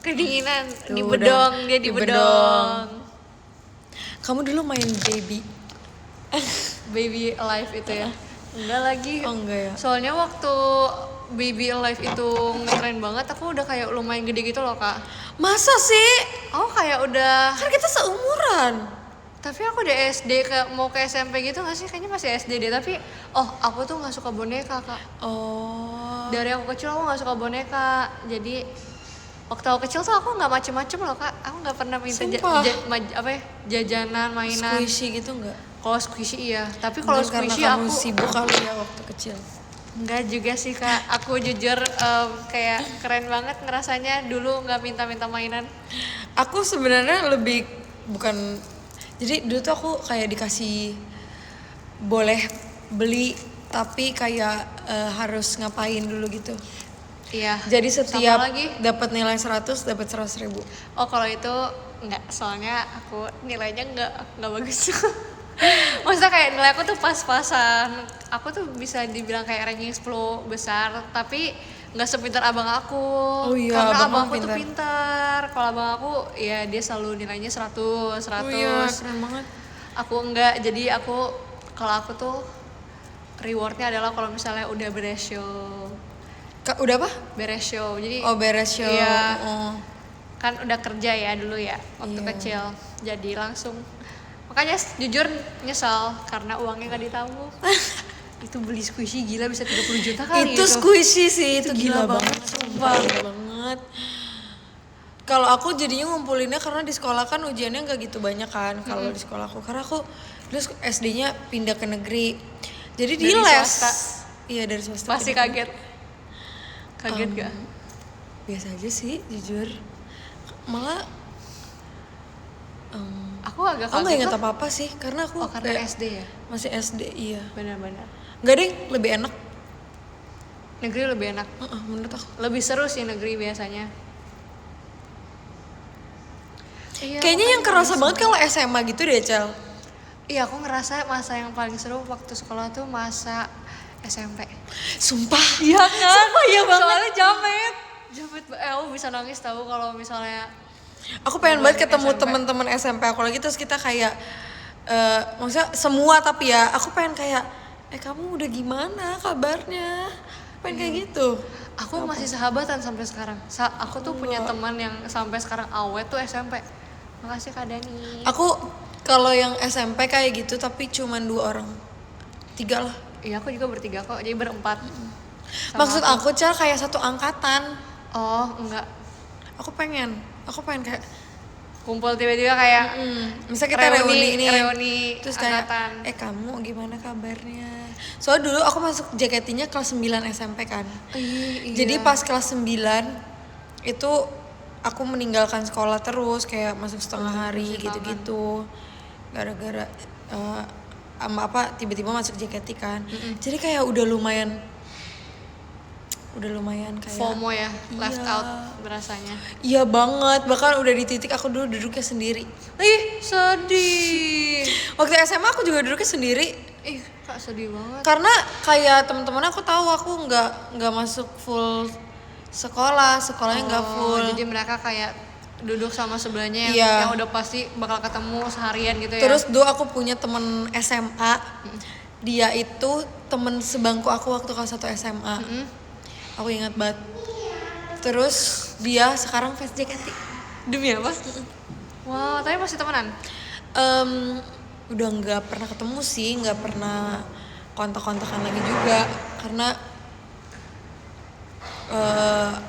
Kedinginan Tuh, di bedong, udah. dia di Di bedong. Kamu dulu main baby? Baby Alive itu ya? Enggak lagi. Oh enggak ya. Soalnya waktu Baby Alive itu ngetren banget, aku udah kayak lumayan gede gitu loh kak. Masa sih? Aku kayak udah, Kan kita seumuran. tapi aku udah SD mau ke SMP gitu nggak sih? Kayaknya masih SD deh. Tapi aku tuh nggak suka boneka kak. Oh. Dari aku kecil aku nggak suka boneka. Jadi waktu aku kecil tuh aku nggak macem-macem loh kak. Aku nggak pernah minta Sumpah. jajanan, mainan. Squishy gitu enggak? Kalau squishy iya. Tapi kalau Mungkin squishy karena kamu aku sibuk kali ya waktu kecil. enggak juga sih kak. Aku jujur kayak keren banget ngerasanya dulu nggak minta-minta mainan. Aku sebenarnya lebih bukan, jadi dulu tuh aku kayak dikasih boleh beli tapi kayak harus ngapain dulu gitu. Iya. Jadi Sama setiap lagi. dapat nilai 100 dapat 100.000. Oh kalau itu enggak, soalnya aku nilainya enggak bagus. Maksudnya kayak nilai aku tuh pas-pasan. Aku tuh bisa dibilang kayak ranking 10 besar, tapi nggak sepintar abang aku. Oh iya, karena abang abang kamu aku tuh pintar. pintar. Kalau abang aku ya dia selalu nilainya 100. Oh iya, keren banget. Aku enggak, jadi kalau aku tuh rewardnya adalah kalau misalnya udah beres show. Kak, udah apa? Beres show. Jadi Oh, beres show. Iya. Oh. Kan udah kerja ya dulu ya waktu Iya. kecil, jadi langsung, makanya jujur nyesal karena uangnya gak ditabung. Itu beli squishy gila bisa 30 juta kali Itu squishy sih, itu gila banget, sumpah. gila banget. Kalau aku jadinya ngumpulinnya karena di sekolah kan ujiannya nggak gitu banyak kan. Kalau di sekolah aku, karena aku dulu SD-nya pindah ke negeri, jadi di Dari les. swasta? Iya dari swasta. Pasti pindah ke kaget gak? biasa aja sih jujur, malah Aku agak aku nggak kaget ingat lah. apa-apa sih karena aku Karena kayak SD ya, masih SD. Iya, benar-benar nggak deh, lebih enak. negeri lebih enak, Menurut aku lebih seru sih negeri biasanya. Iya, kayaknya yang makanya kerasa banget kalau SMA gitu deh, Cel. Iya, aku ngerasa masa yang paling seru waktu sekolah tuh masa SMP. Sumpah. Iya kan? Sumpah iya banget. Soalnya jamet. Aku bisa nangis tahu kalau misalnya Aku pengen banget ketemu SMP. teman-teman SMP aku lagi, terus kita kayak maksudnya semua, tapi ya aku pengen kayak kamu udah gimana kabarnya, pengen kayak gitu. aku masih sahabatan sampai sekarang. Aku tuh punya teman yang sampai sekarang awet tuh SMP. Makasih Kak Dani. Aku kalau yang SMP kayak gitu tapi cuman 2 orang, 3 lah. Iya, aku juga bertiga kok, jadi berempat. Sama Maksud aku Cel kayak satu angkatan. Oh, enggak. Aku pengen kayak Kumpul tiba-tiba kayak misalnya kita reuni ini, reuni terus kayak angkatan. kamu gimana kabarnya. Soalnya dulu aku masuk JKT-nya kelas 9 SMP kan. Iya. Jadi pas kelas 9 itu aku meninggalkan sekolah terus, kayak masuk setengah hari gitu-gitu. Gara-gara tiba-tiba masuk JKT kan. Jadi kayak udah lumayan kayak FOMO ya, left Iya. out berasanya. Iya banget, bahkan udah di titik aku dulu duduknya sendiri. Ih, sedih. Waktu SMA aku juga duduknya sendiri. Ih, Kak sedih banget. Karena kayak teman-teman aku tahu aku nggak masuk full sekolahnya nggak full. Jadi mereka kayak duduk sama sebelahnya Iya. yang udah pasti bakal ketemu seharian gitu ya. Terus dulu aku punya temen SMA, Dia itu temen sebangku aku waktu kelas 1 SMA. Aku ingat banget. Terus dia sekarang fans JKT. Demi apa? Wow, tapi masih temenan? Udah nggak pernah ketemu sih, nggak pernah kontak-kontakan lagi juga karena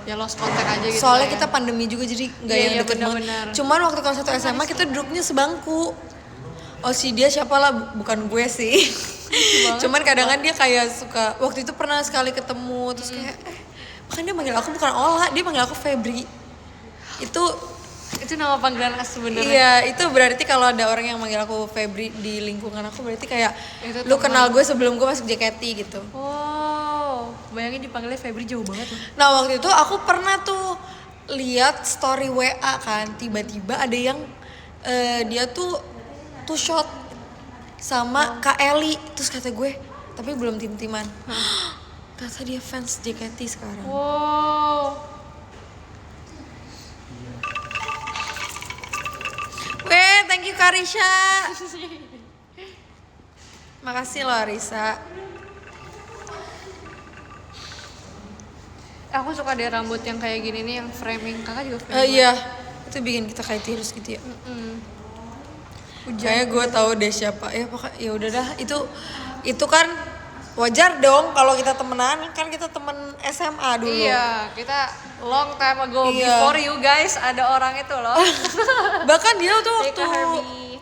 Ya lost contact aja gitu. soalnya lah ya. kita pandemi juga jadi nggak Iya, yang iya, deket banget. benar-benar. Cuman waktu kelas 1 SMA kita duduknya sebangku. Oh si dia siapa lah, bukan gue sih. Cuman kadang dia kayak suka, waktu itu pernah sekali ketemu terus kayak bahkan dia manggil aku bukan Ola, dia manggil aku Febri. Itu nama panggilan sebenarnya. iya, itu berarti kalau ada orang yang manggil aku Febri di lingkungan aku berarti kayak Itu lu teman. kenal gue sebelum gue masuk JKT gitu. Wow, bayangin dipanggilnya Febri jauh banget loh. Nah waktu itu aku pernah tuh lihat story WA kan, tiba-tiba ada yang dia tuh two shot sama Kak Eli, terus kata gue tapi belum tim-timan. Ternyata dia fans JKT sekarang. Wow. Weh, thank you Karisha. Makasih loh Arisa. Aku suka deh rambut yang kayak gini nih, yang framing. Kakak juga framing. Iya, itu bikin kita kayak tirus gitu ya. Kayaknya gue tahu deh siapa. Ya pokoknya ya udah dah, itu kan wajar dong kalau kita temenan, kan kita temen SMA dulu. Iya, kita long time ago Iya. before you guys ada orang itu loh. Bahkan dia tuh waktu Eka Herbie.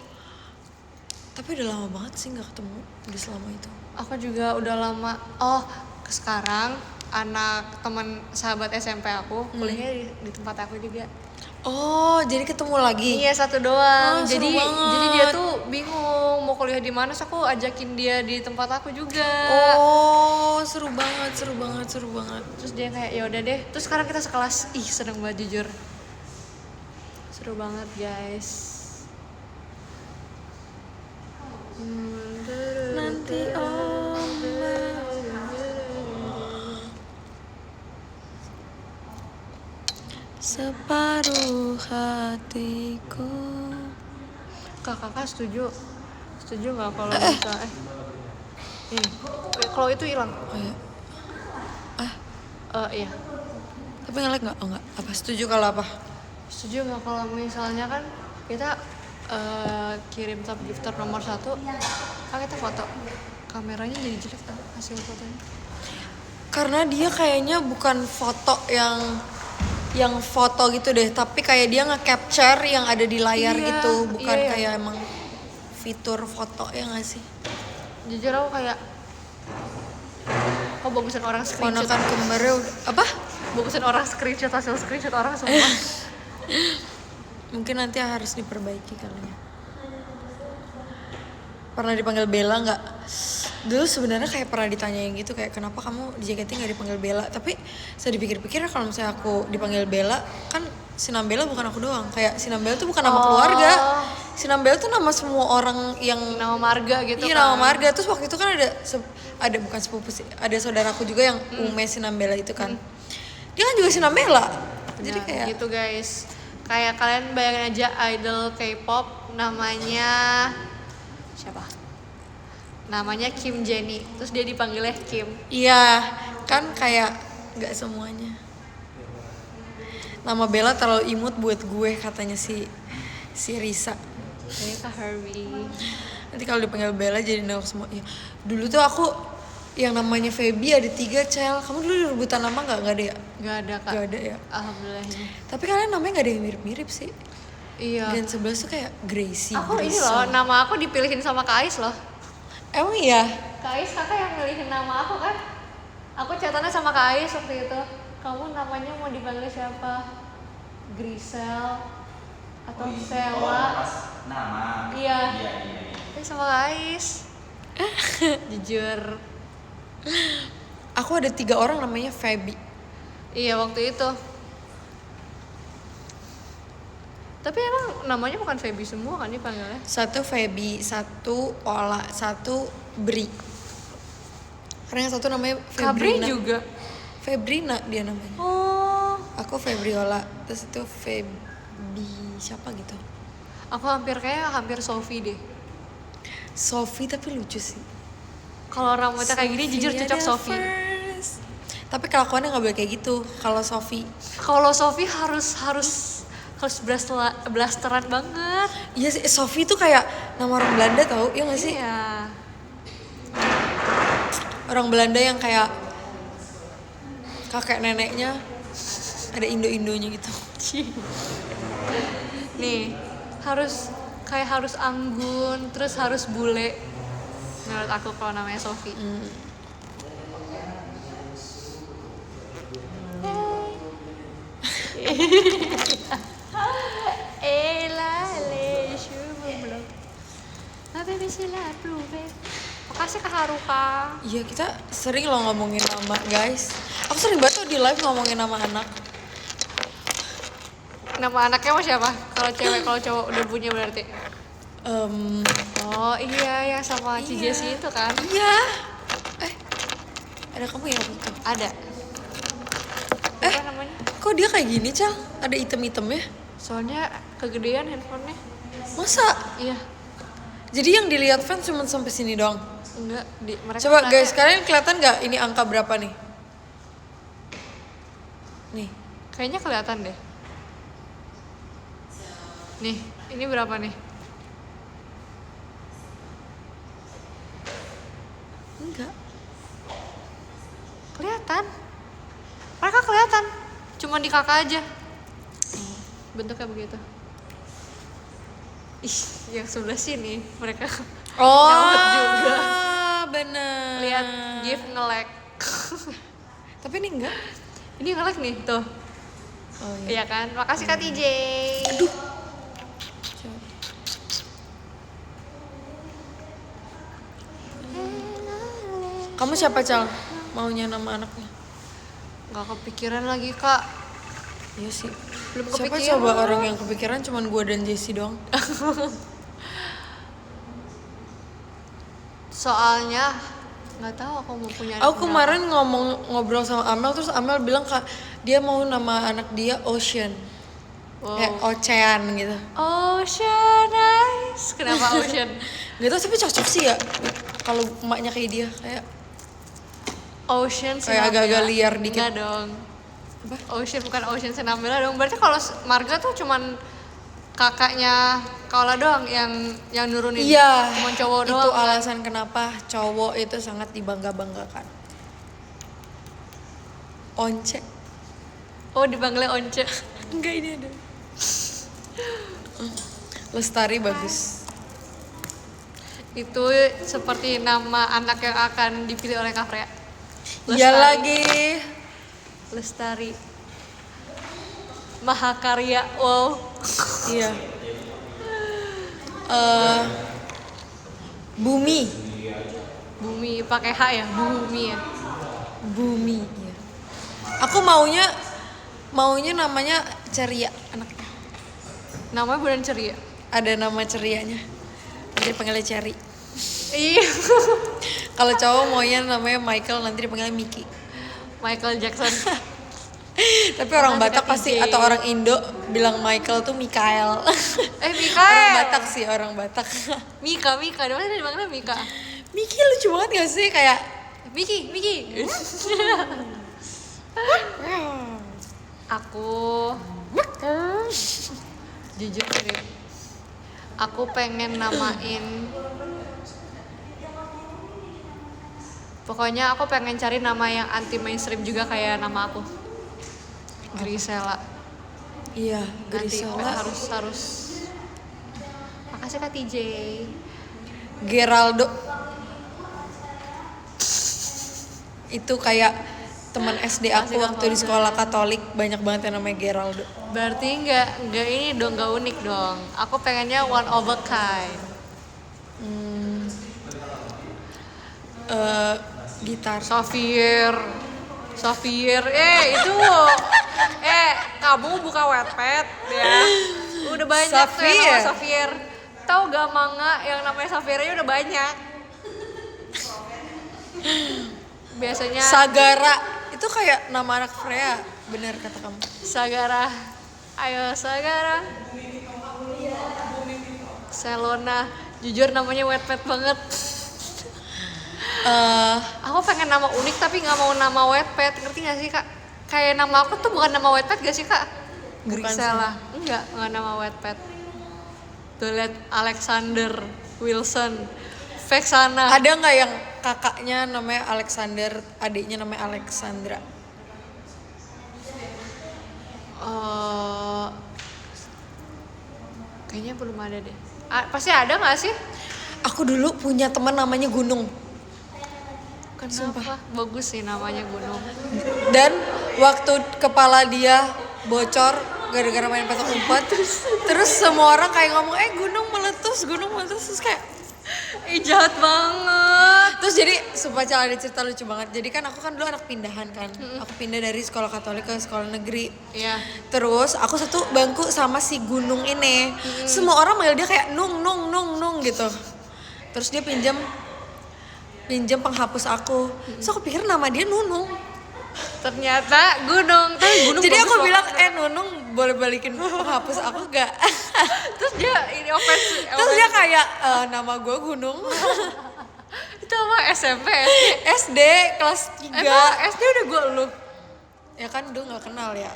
tapi udah lama banget sih nggak ketemu di selama itu. Aku juga udah lama. Oh, sekarang anak teman sahabat SMP aku kuliahnya di tempat aku juga. Oh, jadi ketemu lagi. Iya, satu doang. Oh, seru jadi banget. dia tuh bingung mau kuliah di mana, so aku ajakin dia di tempat aku juga. Oh, seru banget. Terus dia kayak ya udah deh. Terus sekarang kita sekelas. Ih, seneng banget jujur. Seru banget, guys. Nanti separuh hatiku. Kakak setuju nggak kalau bisa ini kalau itu hilang? Oh iya. Iya. Tapi nge-lag nggak? Oh nggak. Apa setuju kalau apa? Setuju nggak kalau misalnya kan kita kirim top gifter nomor 1, kan kita foto, kameranya jadi jelek kan hasil fotonya. Karena dia kayaknya bukan foto yang foto gitu deh, tapi kayak dia nge-capture yang ada di layar Iya, gitu, bukan iya. kayak emang fitur foto ya nggak sih? Jujur aku kayak bagusan orang screenshot. Ponakan kembarnya udah apa? Bagusan orang screenshot, hasil screenshot orang semua. Mungkin nanti harus diperbaiki kali ya. Pernah dipanggil Bella nggak? Dulu sebenarnya kayak pernah ditanyain gitu kayak kenapa kamu di JKT nggak dipanggil Bella, tapi saya dipikir-pikir kalau misalnya aku dipanggil Bella kan Sinambela bukan aku doang, kayak Sinambela tuh bukan nama keluarga, Sinambela tuh nama semua orang yang Nama marga gitu iya, kan. nama marga. Terus waktu itu kan ada bukan sepupu sih, ada saudaraku juga yang Ume Sinambela itu kan, dia kan juga Sinambela. Jadi Nah, kayak gitu guys. Kayak kalian bayangin aja idol K-pop namanya siapa? Namanya Kim Jennie. Terus dia dipanggilnya Kim. iya kan kayak nggak semuanya. Nama Bella terlalu imut buat gue katanya si Risa. Kayak Kak Herbie. Nanti kalau dipanggil Bella jadi nama semua. Ya, dulu tuh aku yang namanya Feby ada 3 Cel. Kamu dulu rebutan nama nggak ada ya? Gak ada kak. Nggak ada ya. Alhamdulillahnya. Tapi kalian namanya nggak ada yang mirip-mirip sih. Iya. Gen 11 tuh kayak Gracie. Aku ini Grisel. loh, nama aku dipilihin sama Kak Ais loh. Emang iya? Kak Ais kakak yang milihin nama aku kan. Aku chatannya sama Kak Ais waktu itu. Kamu namanya mau dipanggil siapa? Grisel atau Sela? Nama. Iya. Iya. Ini sama Kak Ais. Jujur. Aku ada 3 orang namanya Feby. Iya waktu itu. Tapi emang namanya bukan Feby semua kan dipanggilnya? 1 Feby, 1 Ola, 1 Bri. Karena yang 1 namanya Kabri Febrina. juga. Febrina dia namanya. Oh. Aku Febriola, terus itu Feby siapa gitu. Aku hampir Sophie deh. Sophie tapi lucu sih. Kalau rambutnya kayak gini jujur cocok Sofi. Tapi kelakuannya nggak boleh kayak gitu kalau Sofi. Kalau Sofi harus blasteran banget. Iya sih, Sofi tuh kayak nama orang Belanda tau, iya nggak sih? Iya. Orang Belanda yang kayak kakek neneknya ada Indo-Indonya gitu. Nih, harus anggun, terus harus bule. Menurut aku kalau namanya Sofi. Makasih Kak Haruka. Iya, kita sering loh ngomongin nama, guys. Aku sering banget tuh di live ngomongin nama anak. Nama anaknya mau siapa? Kalau cewek, kalau cowok udah punya berarti. Oh iya, yang sama Ci Jessie itu kan? Iya. Ada kamu ya foto? Ada. Apa namanya? Kok dia kayak gini, Cal? Ada item-itemnya? Soalnya kegedean handphonenya. Masa? Iya. Jadi yang dilihat fans cuma sampai sini doang? Enggak, mereka Coba kelihatan. guys, kalian kelihatan nggak ini angka berapa nih? Nih. Kayaknya kelihatan deh. Nih, ini berapa nih? Enggak. Kelihatan. Mereka kelihatan. Cuma di kakak aja. Bentuknya begitu. Ih, yang sebelah sini mereka nyaut juga. Bener. Lihat gift nge-lag. Tapi ini enggak. Ini nge-lag nih, tuh. Oh Iya kan? Makasih Kak TJ. Aduh. Kamu siapa, Cal? Maunya nama anaknya? Gak kepikiran lagi Kak. Iya sih. Belum Siapa kepikiran. coba orang yang kepikiran cuman gue dan Jessie doang? Soalnya nggak tahu aku mau punya anak Aku kemarin ngobrol sama Amel, terus Amel bilang Kak, dia mau nama anak dia Ocean. Wow. Kayak Ocean gitu. Ocean Eyes. Kenapa Ocean? Gak tau, tapi cocok sih ya. Kalau emaknya kayak dia, kayak Ocean Kayak agak-agak liar dikit. Enggak dong. Apa? Ocean bukan Ocean Senambela dong. Berarti kalau Marga tuh cuman kakaknya Kaula doang yang nurunin. iya. Cuman cowok Itu doang. Kan? alasan kenapa cowok itu sangat dibangga-banggakan. Once. Oh, dipanggilnya Once. Enggak, ini ada. Lestari bagus. Itu seperti nama anak yang akan dipilih oleh Kak Freya. Iya lagi. Lestari. Mahakarya. Wow. Iya. Bumi. Bumi pakai H ya? Bumi ya. Bumi. Iya. Aku maunya namanya Ceria anaknya. Namanya bukan ceria. Ada nama cerianya. Dia panggilnya Cherry. Iya. Kalau cowok maunya namanya Michael, nanti dipanggilnya Mickey. Michael Jackson. Tapi orang Makasih, Batak Kak pasti TJ. atau orang Indo bilang Michael tuh Mikael. Mika. Orang Batak sih, orang Batak. Mika. Dia mana dipanggilnya Mika? Mickey lucu banget gak sih, kayak Miki. Aku jujur nih. Aku pengen namain. Pokoknya aku pengen cari nama yang anti mainstream juga kayak nama aku. Grisela. iya, Nanti Grisela. harus. Makasih Kak TJ. Geraldo. Itu kayak teman SD aku Masih waktu di hafal. sekolah Katolik, banyak banget yang namanya Geraldo. Berarti nggak ini dong, nggak unik dong. Aku pengennya one of a kind. Gitar. Xavier, itu, kamu buka Wattpad ya. Udah banyak tuh yang nama Xavier. Tahu gak manga yang namanya Xaviernya udah banyak. Biasanya Sagara. Itu kayak nama anak Freya, bener kata kamu. Sagara. Ayo Sagara. Selona. Jujur namanya Wattpad banget. Aku pengen nama unik tapi nggak mau nama Wattpad, ngerti nggak sih kak? Kayak nama aku tuh bukan nama Wattpad gak sih kak? Grisela, enggak nama Wattpad. Tuh lihat Alexander Wilson, Vexana. Ada nggak yang kakaknya namanya Alexander, adiknya namanya Alexandra? Kayaknya belum ada deh. Pasti ada nggak sih? Aku dulu punya teman namanya Gunung. Kenapa? Bagus sih namanya Gunung. Dan waktu kepala dia bocor gara-gara main petak umpet, terus semua orang kayak ngomong gunung meletus terus kayak Jahat banget. terus jadi sumpah ada cerita lucu banget. Jadi kan aku kan dulu anak pindahan kan. Aku pindah dari sekolah Katolik ke sekolah negeri. Iya. Terus aku satu bangku sama si Gunung ini. Semua orang manggil dia kayak nung gitu. Terus dia pinjam penghapus aku. So aku pikir nama dia Nunung. Ternyata Gunung. Tapi Gunung. Jadi bagus aku loh. bilang Nunung boleh balikin penghapus aku gak? Terus dia ini offense. Terus dia kayak nama gue Gunung. Itu apa SMP? SD kelas 3. Emang SD udah gue elu? Ya kan dulu gak kenal ya.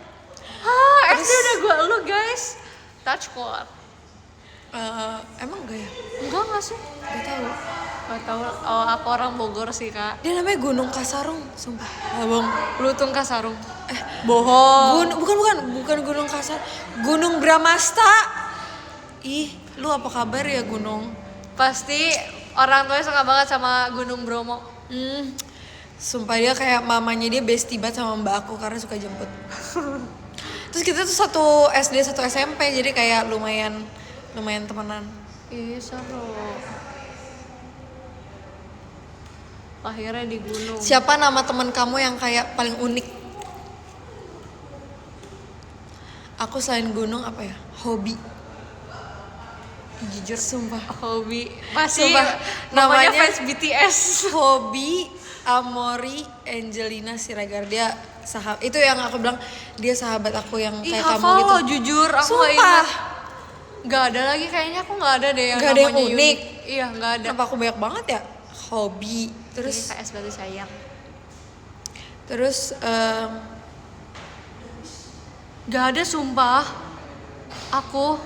SD udah gue elu guys. Touch squad. Emang gak ya? Enggak sih? Gak tahu. Gak tahu. Oh, aku orang Bogor sih kak. Dia namanya Gunung Kasarung, sumpah. Abang. Lutung Kasarung. Bohong. Bukan Gunung Kasar. Gunung Bramasta. Ih, lu apa kabar ya Gunung? Pasti orang tuanya suka banget sama Gunung Bromo. Sumpah dia kayak mamanya dia bestie banget sama mbak aku karena suka jemput. Terus kita tuh satu SD satu SMP jadi kayak lumayan temenan. Ih seru. Akhirnya di gunung. Siapa nama teman kamu yang kayak paling unik? Aku selain gunung apa ya? Hobi. Jujur sumpah. Hobi. Masih Sumpah, namanya namanya fans BTS. Hobi Amori Angelina Siregar. Dia sahabat. Itu yang aku bilang dia sahabat aku yang Ih, kayak kamu hafal gitu. lo, jujur aku gak Sumpah. ingat. Gak ada lagi kayaknya, aku gak ada deh yang Gak ada yang namanya unik. Iya gak ada. Kenapa aku banyak banget ya? Hobi. Terus KS berarti sayang. Terus Gak ada sumpah. Aku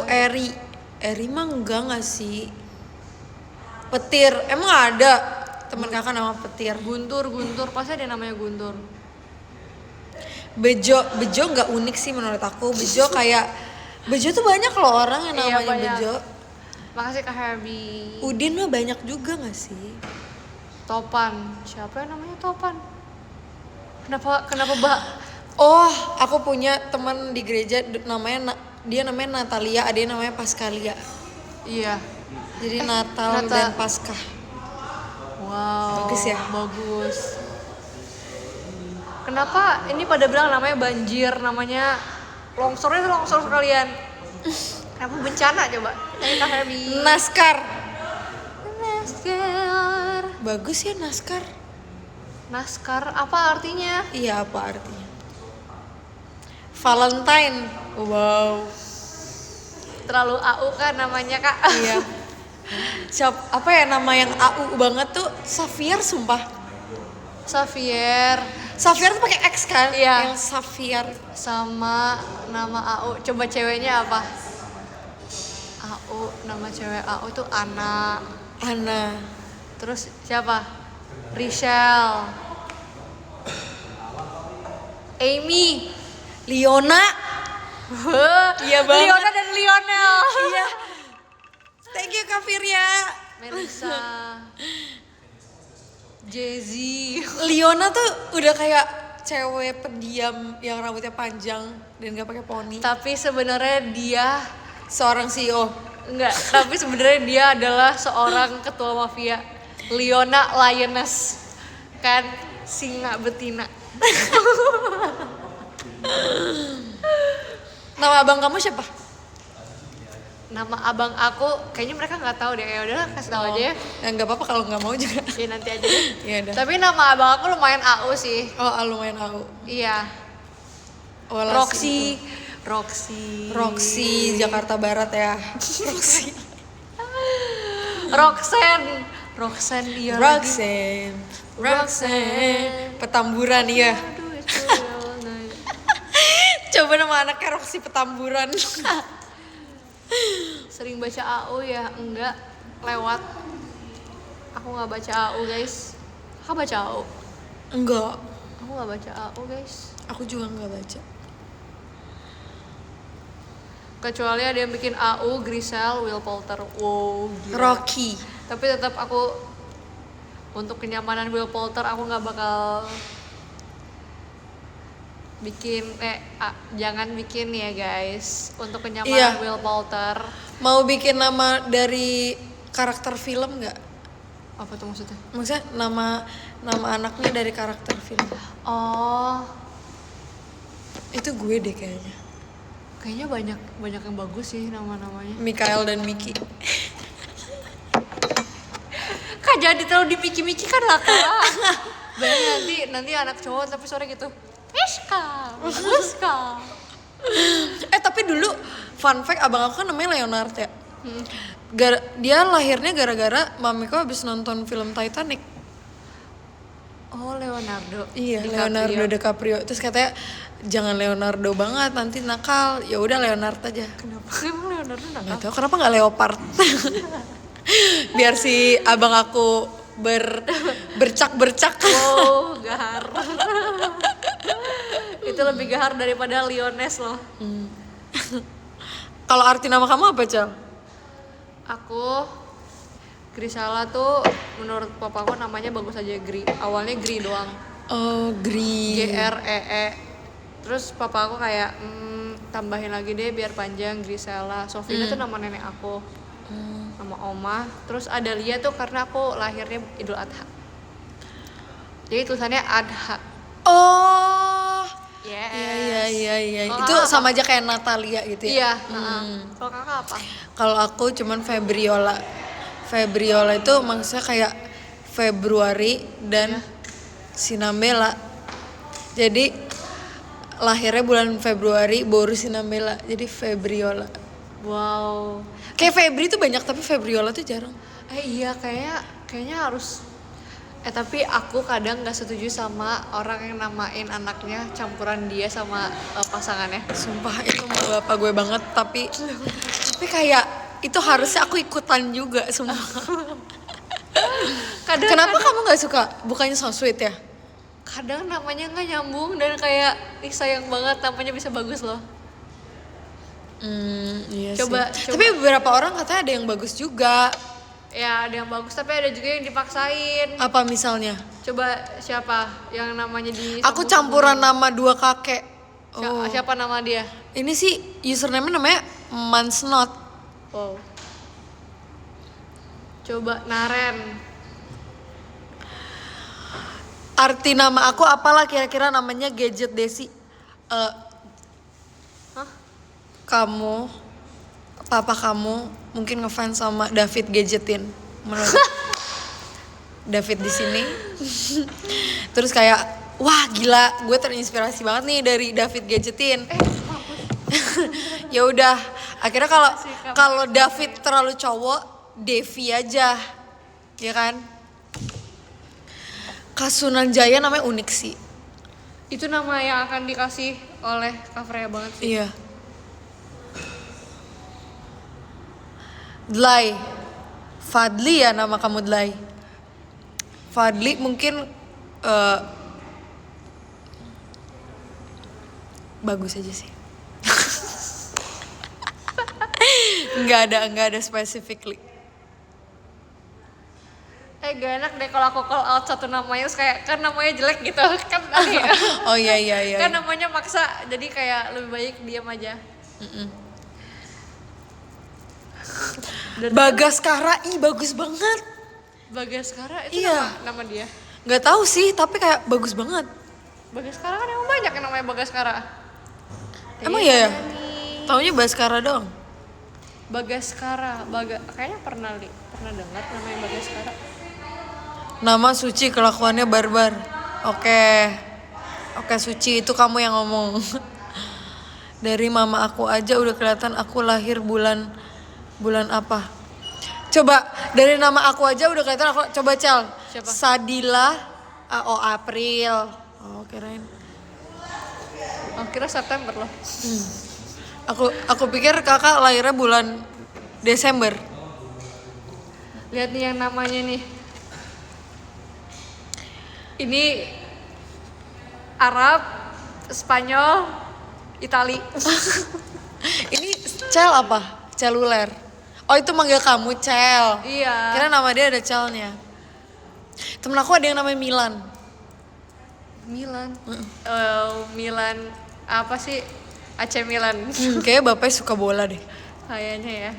Eri mah enggak sih? Petir, emang ada teman kakak nama Petir? Guntur pasti ada namanya Guntur. Bejo nggak unik sih menurut aku. Bejo tuh banyak loh orang yang namanya banyak. Bejo. Makasih Kak Herbie. Udin mah banyak juga nggak sih? Topan, siapa yang namanya Topan? Kenapa Mbak? Oh, aku punya teman di gereja dia namanya Natalia, adanya namanya Paskalia. Iya. Jadi Natal dan Paskah. Wow. Bagus ya? Bagus. Kenapa ini pada bilang namanya banjir, namanya longsornya itu longsor sekalian. Kenapa bencana coba? Tanya Kak Herbie. Naskar. Naskar. Bagus ya Naskar. Naskar apa artinya? Iya, apa artinya? Valentine. Wow. Terlalu AU kan namanya Kak. Iya. Apa ya nama yang AU banget tuh? Xavier sumpah. Xavier Xavier tuh pakai X kan? Iya. Yang Xavier. sama nama AU. Coba ceweknya apa? AU, nama cewek AU tuh Ana. Terus siapa? Richelle. Amy. Liona. Iya banget. Liona dan Lionel. Iya. Thank you Kak Firya. Melissa. Jay-Z. Liona tuh udah kayak cewek pendiam yang rambutnya panjang dan gak pakai poni. Tapi sebenarnya dia Seorang CEO. enggak, tapi sebenarnya dia adalah seorang ketua mafia. Liona Lioness. Kan singa betina. Nama abang kamu siapa? Nama abang aku kayaknya mereka nggak tahu deh. Ya udahlah kasih tahu aja ya. Ya nggak apa-apa kalau nggak mau juga. Ya nanti aja deh. Ya udah. Tapi nama abang aku lumayan AU sih. Oh, lumayan aku. Iya. Walasi. Roxy. Roxy Jakarta Barat ya. Roxy. Roxanne iya lagi. Roxanne Petamburan iya. Aduh, itu ya. Coba nama anaknya Roxy Petamburan. Sering baca AU ya? Enggak, lewat. Aku nggak baca AU guys. Kakak baca AU? Enggak, Aku nggak baca AU guys. aku juga nggak baca. Kecuali ada yang bikin AU, Grisel, Will Poulter. Wow, gila. Rocky. Tapi tetap aku untuk kenyamanan Will Poulter aku nggak bakal bikin jangan bikin ya guys. Untuk kenyamanan Iya. Will Poulter. Mau bikin nama dari karakter film nggak? Apa tuh maksudnya? Maksudnya nama anaknya dari karakter film. Oh, Itu gue deh kayaknya. kayaknya banyak yang bagus sih nama-namanya. Mikael dan Miki. Kak jadi terlalu dipiki-miki kan lah kak. Bayangin nanti anak cowok tapi sore gitu. Iska. Tapi dulu fun fact abang aku kan namanya Leonard ya. Dia lahirnya gara-gara mamiku habis nonton film Titanic. Oh Leonardo. Iya, DiCaprio. Leonardo DiCaprio. Terus katanya jangan Leonardo banget nanti nakal. Ya udah Leonard aja. Kenapa? Emang Leonardo nakal? Nggak tahu kenapa nggak Leopard. Biar si abang aku bercak-bercak. Wow, gahar. Itu lebih gahar daripada Lioness loh. Kalau arti nama kamu apa, Cel? Aku Grisala tuh menurut papaku namanya bagus aja Gri. Awalnya Gri doang. Oh, Gri. GREE. Terus papa aku kayak tambahin lagi deh biar panjang Grisela. Sofina tuh nama nenek aku. Nama oma. Terus ada Lia tuh karena aku lahirnya Idul Adha. Jadi tulisannya Adha. Oh. Yes. Iya. Kalau Itu kakak sama aja kayak Natalia gitu ya. Iya. Kalau kakak apa? Kalau aku cuman Febriola. Febriola itu maksudnya kayak Februari dan Sinambela. Jadi lahirnya bulan Februari baru Sinambela. Jadi Febriola. Wow. Kayak Febri tuh banyak tapi Febriola tuh jarang. Iya kayaknya harus. Tapi aku kadang nggak setuju sama orang yang namain anaknya campuran dia sama pasangannya. Sumpah itu bapak gue banget tapi kayak itu harusnya aku ikutan juga sumpah. Kenapa kamu nggak suka? Bukannya so sweet ya? Kadang namanya nggak nyambung dan kayak sayang banget namanya bisa bagus loh. Iya Coba. Tapi beberapa orang katanya ada yang bagus juga. Ya ada yang bagus tapi ada juga yang dipaksain. Apa misalnya? Coba siapa yang namanya di? Aku campuran nama dua kakek. Siapa nama dia? Ini sih username namanya Mansnot. Wow. Coba Naren. Arti nama aku apalah kira-kira namanya Gadget Desi. Hah? Kamu, papa kamu mungkin ngefans sama David Gadgetin menurut David di sini. Terus kayak wah gila, gue terinspirasi banget nih dari David Gadgetin. Ya udah, akhirnya kalau David terlalu cowok, Devi aja, ya kan? Kasunan Jaya namanya unik sih. Itu nama yang akan dikasih oleh Kak Freya banget sih. Iya. Dlai, Fadli ya nama kamu Dlai. Fadli mungkin bagus aja sih. Nggak ada specifically. Gak enak deh kalau aku call out satu namanya terus kayak kan namanya jelek gitu kan aneh ya. Oh iya. Kan namanya maksa jadi kayak lebih baik diam aja. Bagaskara, bagus banget. Bagaskara itu Iya. nama dia. Nggak tahu sih, tapi kayak bagus banget. Bagaskara kan emang banyak yang namanya Bagaskara. Emang iya ya? Taunya Baskara dong. Bagaskara, kayaknya pernah dengar namanya Bagaskara. Nama Suci, kelakuannya barbar. Oke Suci, itu kamu yang ngomong. Dari mama aku aja udah kelihatan aku lahir bulan apa. Coba dari nama aku aja udah kelihatan aku. Coba Cel. Siapa? Sadila. Oh April. Oh kirain. Oh, kira September loh. Aku pikir kakak lahirnya bulan Desember. Lihat nih yang namanya nih. Ini Arab, Spanyol, Itali. Ini Cel apa? Celuler. Oh itu manggil kamu Cel. Iya. Kira nama dia ada Celnya. Temen aku ada yang namanya Milan. Milan. Milan apa sih? AC Milan. Kayaknya bapaknya suka bola deh. Kayaknya ya.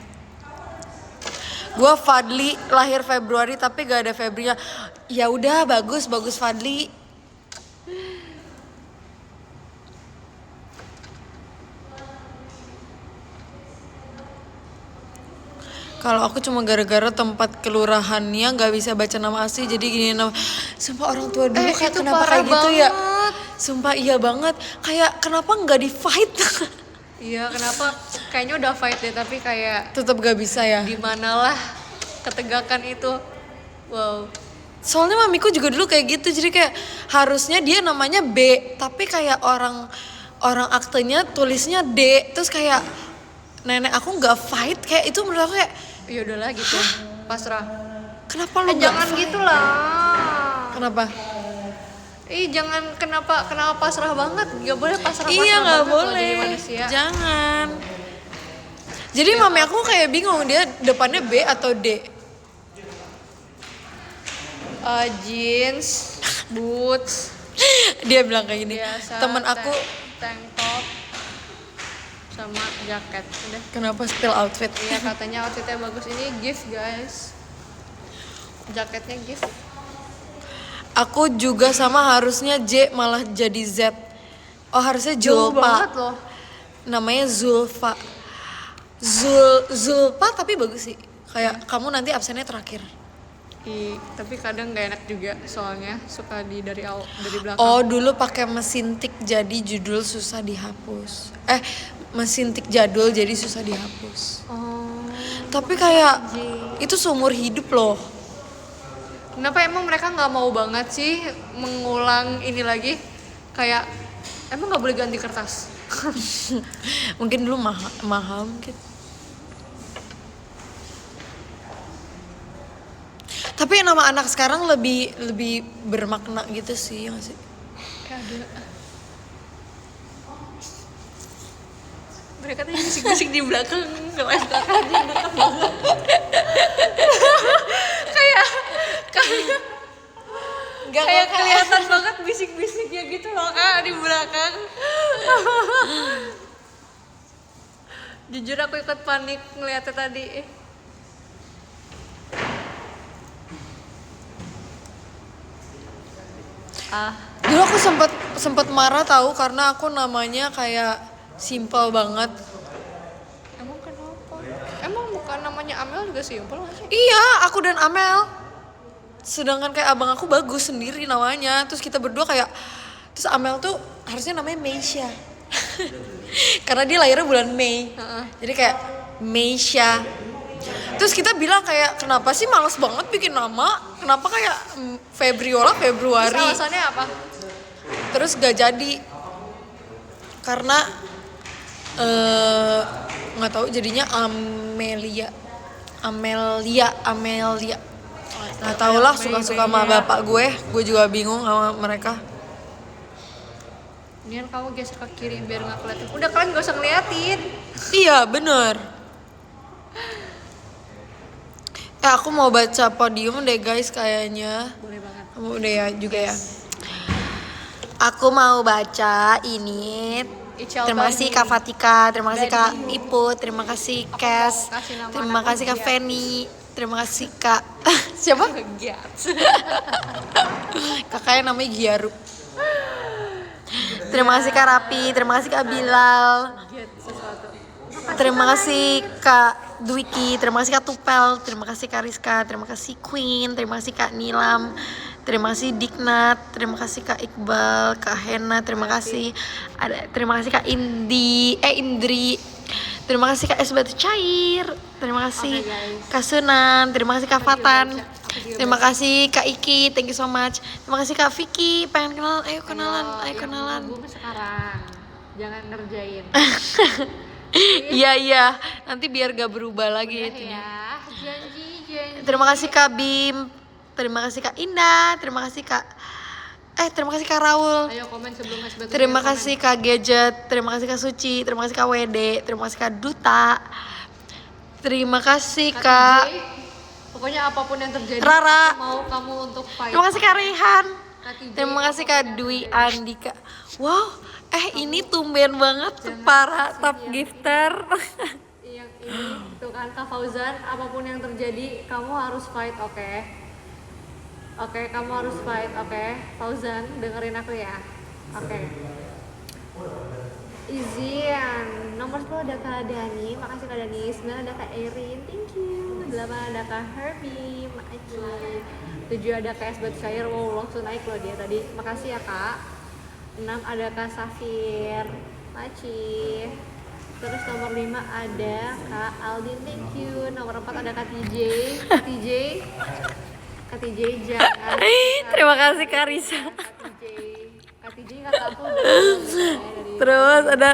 Gua Fadli lahir Februari tapi gak ada Febrinya. Ya udah bagus Fadli. Kalau aku cuma gara-gara tempat kelurahannya nggak bisa baca nama asli jadi gini nama. Sumpah orang tua dulu kayak itu kenapa parah kayak gitu ya? banget. Sumpah iya banget. Kayak kenapa nggak di fight? Iya, kenapa? Kayaknya udah fight deh, tapi kayak Tetap gak bisa ya. di manalah ketegakan itu. Wow. Soalnya mamiku juga dulu kayak gitu jadi kayak harusnya dia namanya B tapi kayak orang aktenya tulisnya D terus kayak nenek aku nggak fight kayak itu menurut aku kayak Ya udahlah gitu. Pasrah. kenapa lu nggak Jangan fight? gitu lah. Kenapa? Jangan kenapa pasrah banget. Gak boleh pasrah Iya nggak banget loh boleh. jadi manusia. Jangan. Jadi mami aku kayak bingung dia depannya B atau D. Jeans, boots, Dia bilang kayak gini. biasa. Temen aku tank top sama jaket. Udah. kenapa spill outfit? Iya katanya outfitnya bagus. Ini gift guys. Jaketnya gift. Aku juga sama harusnya J malah jadi Z. Oh harusnya Jauh Zulfa. banget loh. Namanya Zulfa. Zulfa tapi bagus sih. Kayak kamu nanti absennya terakhir. Tapi kadang nggak enak juga soalnya suka dari belakang. Oh dulu pakai mesin tik jadi judul susah dihapus. Mesin tik jadul jadi susah dihapus. Oh. Tapi kayak itu seumur hidup loh. Kenapa emang mereka nggak mau banget sih mengulang ini lagi? Kayak emang nggak boleh ganti kertas? Mungkin dulu mahal mungkin. Tapi nama anak sekarang lebih bermakna gitu sih, ya nggak sih? Ada. Mereka tuh bisik-bisik di belakang ngeliat kakaknya dekat banget. kayak kelihatan banget bisik-bisiknya gitu loh kak di belakang. Jujur aku ikut panik ngeliatnya tadi. Dulu aku sempet marah tahu karena aku namanya kayak simple banget. Emang kenapa? Emang bukan namanya Amel juga simpel gak sih? Iya, aku dan Amel. Sedangkan kayak abang aku bagus sendiri namanya. Terus kita berdua kayak terus Amel tuh harusnya namanya Meisha. Karena dia lahirnya bulan Mei. Jadi kayak Meisha. Terus kita bilang kayak kenapa sih males banget bikin nama? Kenapa kayak Februari? Terus alasannya apa? Terus gak jadi karena nggak tahu jadinya Amelia nggak tahu lah suka-suka sama bapak gue juga bingung sama mereka. Nian kamu geser ke kiri biar nggak kelihatan. Udah kalian gak usah ngeliatin. Iya bener. Aku mau baca podium deh guys kayaknya. Boleh banget. Kamu udah ya juga ya. Aku mau baca ini. Terima kasih Kak Fatika, terima kasih Kak Iput, terima kasih Kes, terima kasih Kak Feni, terima kasih Kak siapa? Kakaknya namanya Giaru. Terima kasih Kak Rapi, terima kasih Kak Bilal, terima kasih Kak Dwiki, terima kasih Kak Tupel, terima kasih Kak Rizka, terima kasih Queen, terima kasih Kak Nilam, terima kasih Diknat, terima kasih Kak Iqbal, Kak Hena, terima kasih Kak Indri, Terima kasih Kak Es Batu Cair. Terima kasih Oke, guys. Kak Sunan. Terima kasih Kak Fatan. Aku juga Terima kasih Kak Iki. Thank you so much. Terima kasih Kak Vicky. Pengen kenalan? Ayo kenalan. Ayo yang kenalan. menghubungi sekarang. Jangan ngerjain. Iya. Nanti biar gak berubah lagi itunya. Ya, janji. Terima kasih Kak Bim. Terima kasih Kak Indah. Terima kasih Kak Raul. Ayo komen sebelum es batu. Terima kasih Kak Gadget. Terima kasih Kak Suci. Terima kasih Kak WD. Terima kasih Kak Duta. Terima kasih Kak Pokoknya apapun yang terjadi, Rara. aku mau kamu untuk fight. Terima kasih Kak Rehan. Kak TJ, Terima kasih Kak Dwi Andika. Wow, ini tumben banget tuh para top gifter. Yang ini tuh kan Kak Fauzan, apapun yang terjadi kamu harus fight, oke? Oke, kamu harus fight, oke? Fauzan, dengerin aku ya. Oke. Izin. Nomor 10 ada Kak Dani, makasih Kak Dani. 9 ada Kak Erin, thank you. 8 ada Kak Herbie, makasih. 7 ada Kak Es Batu Cair, wow langsung naik loh dia tadi. Makasih ya Kak. 6 ada Kak Safir, makasih. Terus nomor 5 ada Kak Aldin, thank you. Nomor 4 ada Kak TJ. Kak TJ jangan. Terima kasih Kak Risa. Kak TJ kata aku udah dari. Terus ada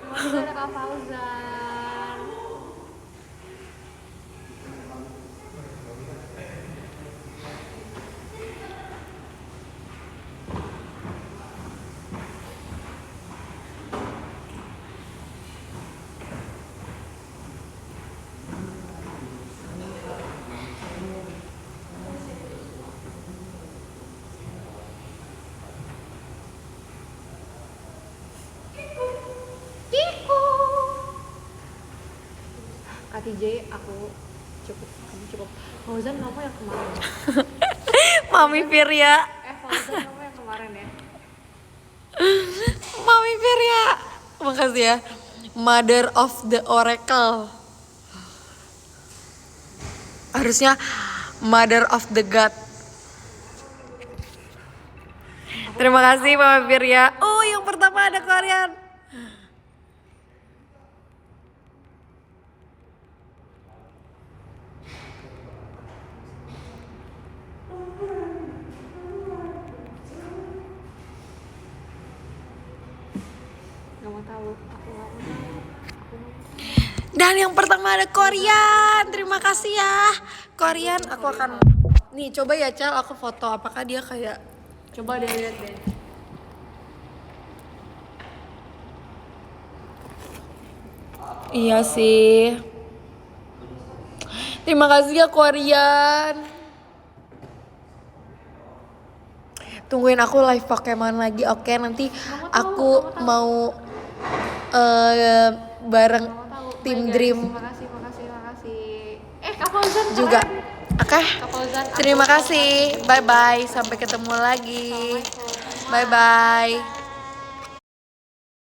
Terus ada Kak Fauzan. Kak TJ, aku cukup, kamu cukup. Fauzan kamu yang kemarin. Mami Firya. Fauzan kamu yang kemarin ya. Mami Firya. Makasih ya. Mother of the Oracle. Harusnya Mother of the God. Terima kasih Mami Firya. Oh, yang pertama ada Korean. Gak mau tahu, aku gak mau tahu. Dan yang pertama ada Korean. Terima kasih ya. Korean aku akan nih coba ya Cal aku foto apakah dia kayak Coba deh lihat deh. iya sih. Terima kasih ya Korean. Tungguin aku live Pokemon lagi, oke? Nanti aku mau bareng tim Dream Makasih. Kak Fauzan juga. Oke. Kak Fauzan, Terima kasih. Bye bye. Sampai ketemu lagi. Bye bye.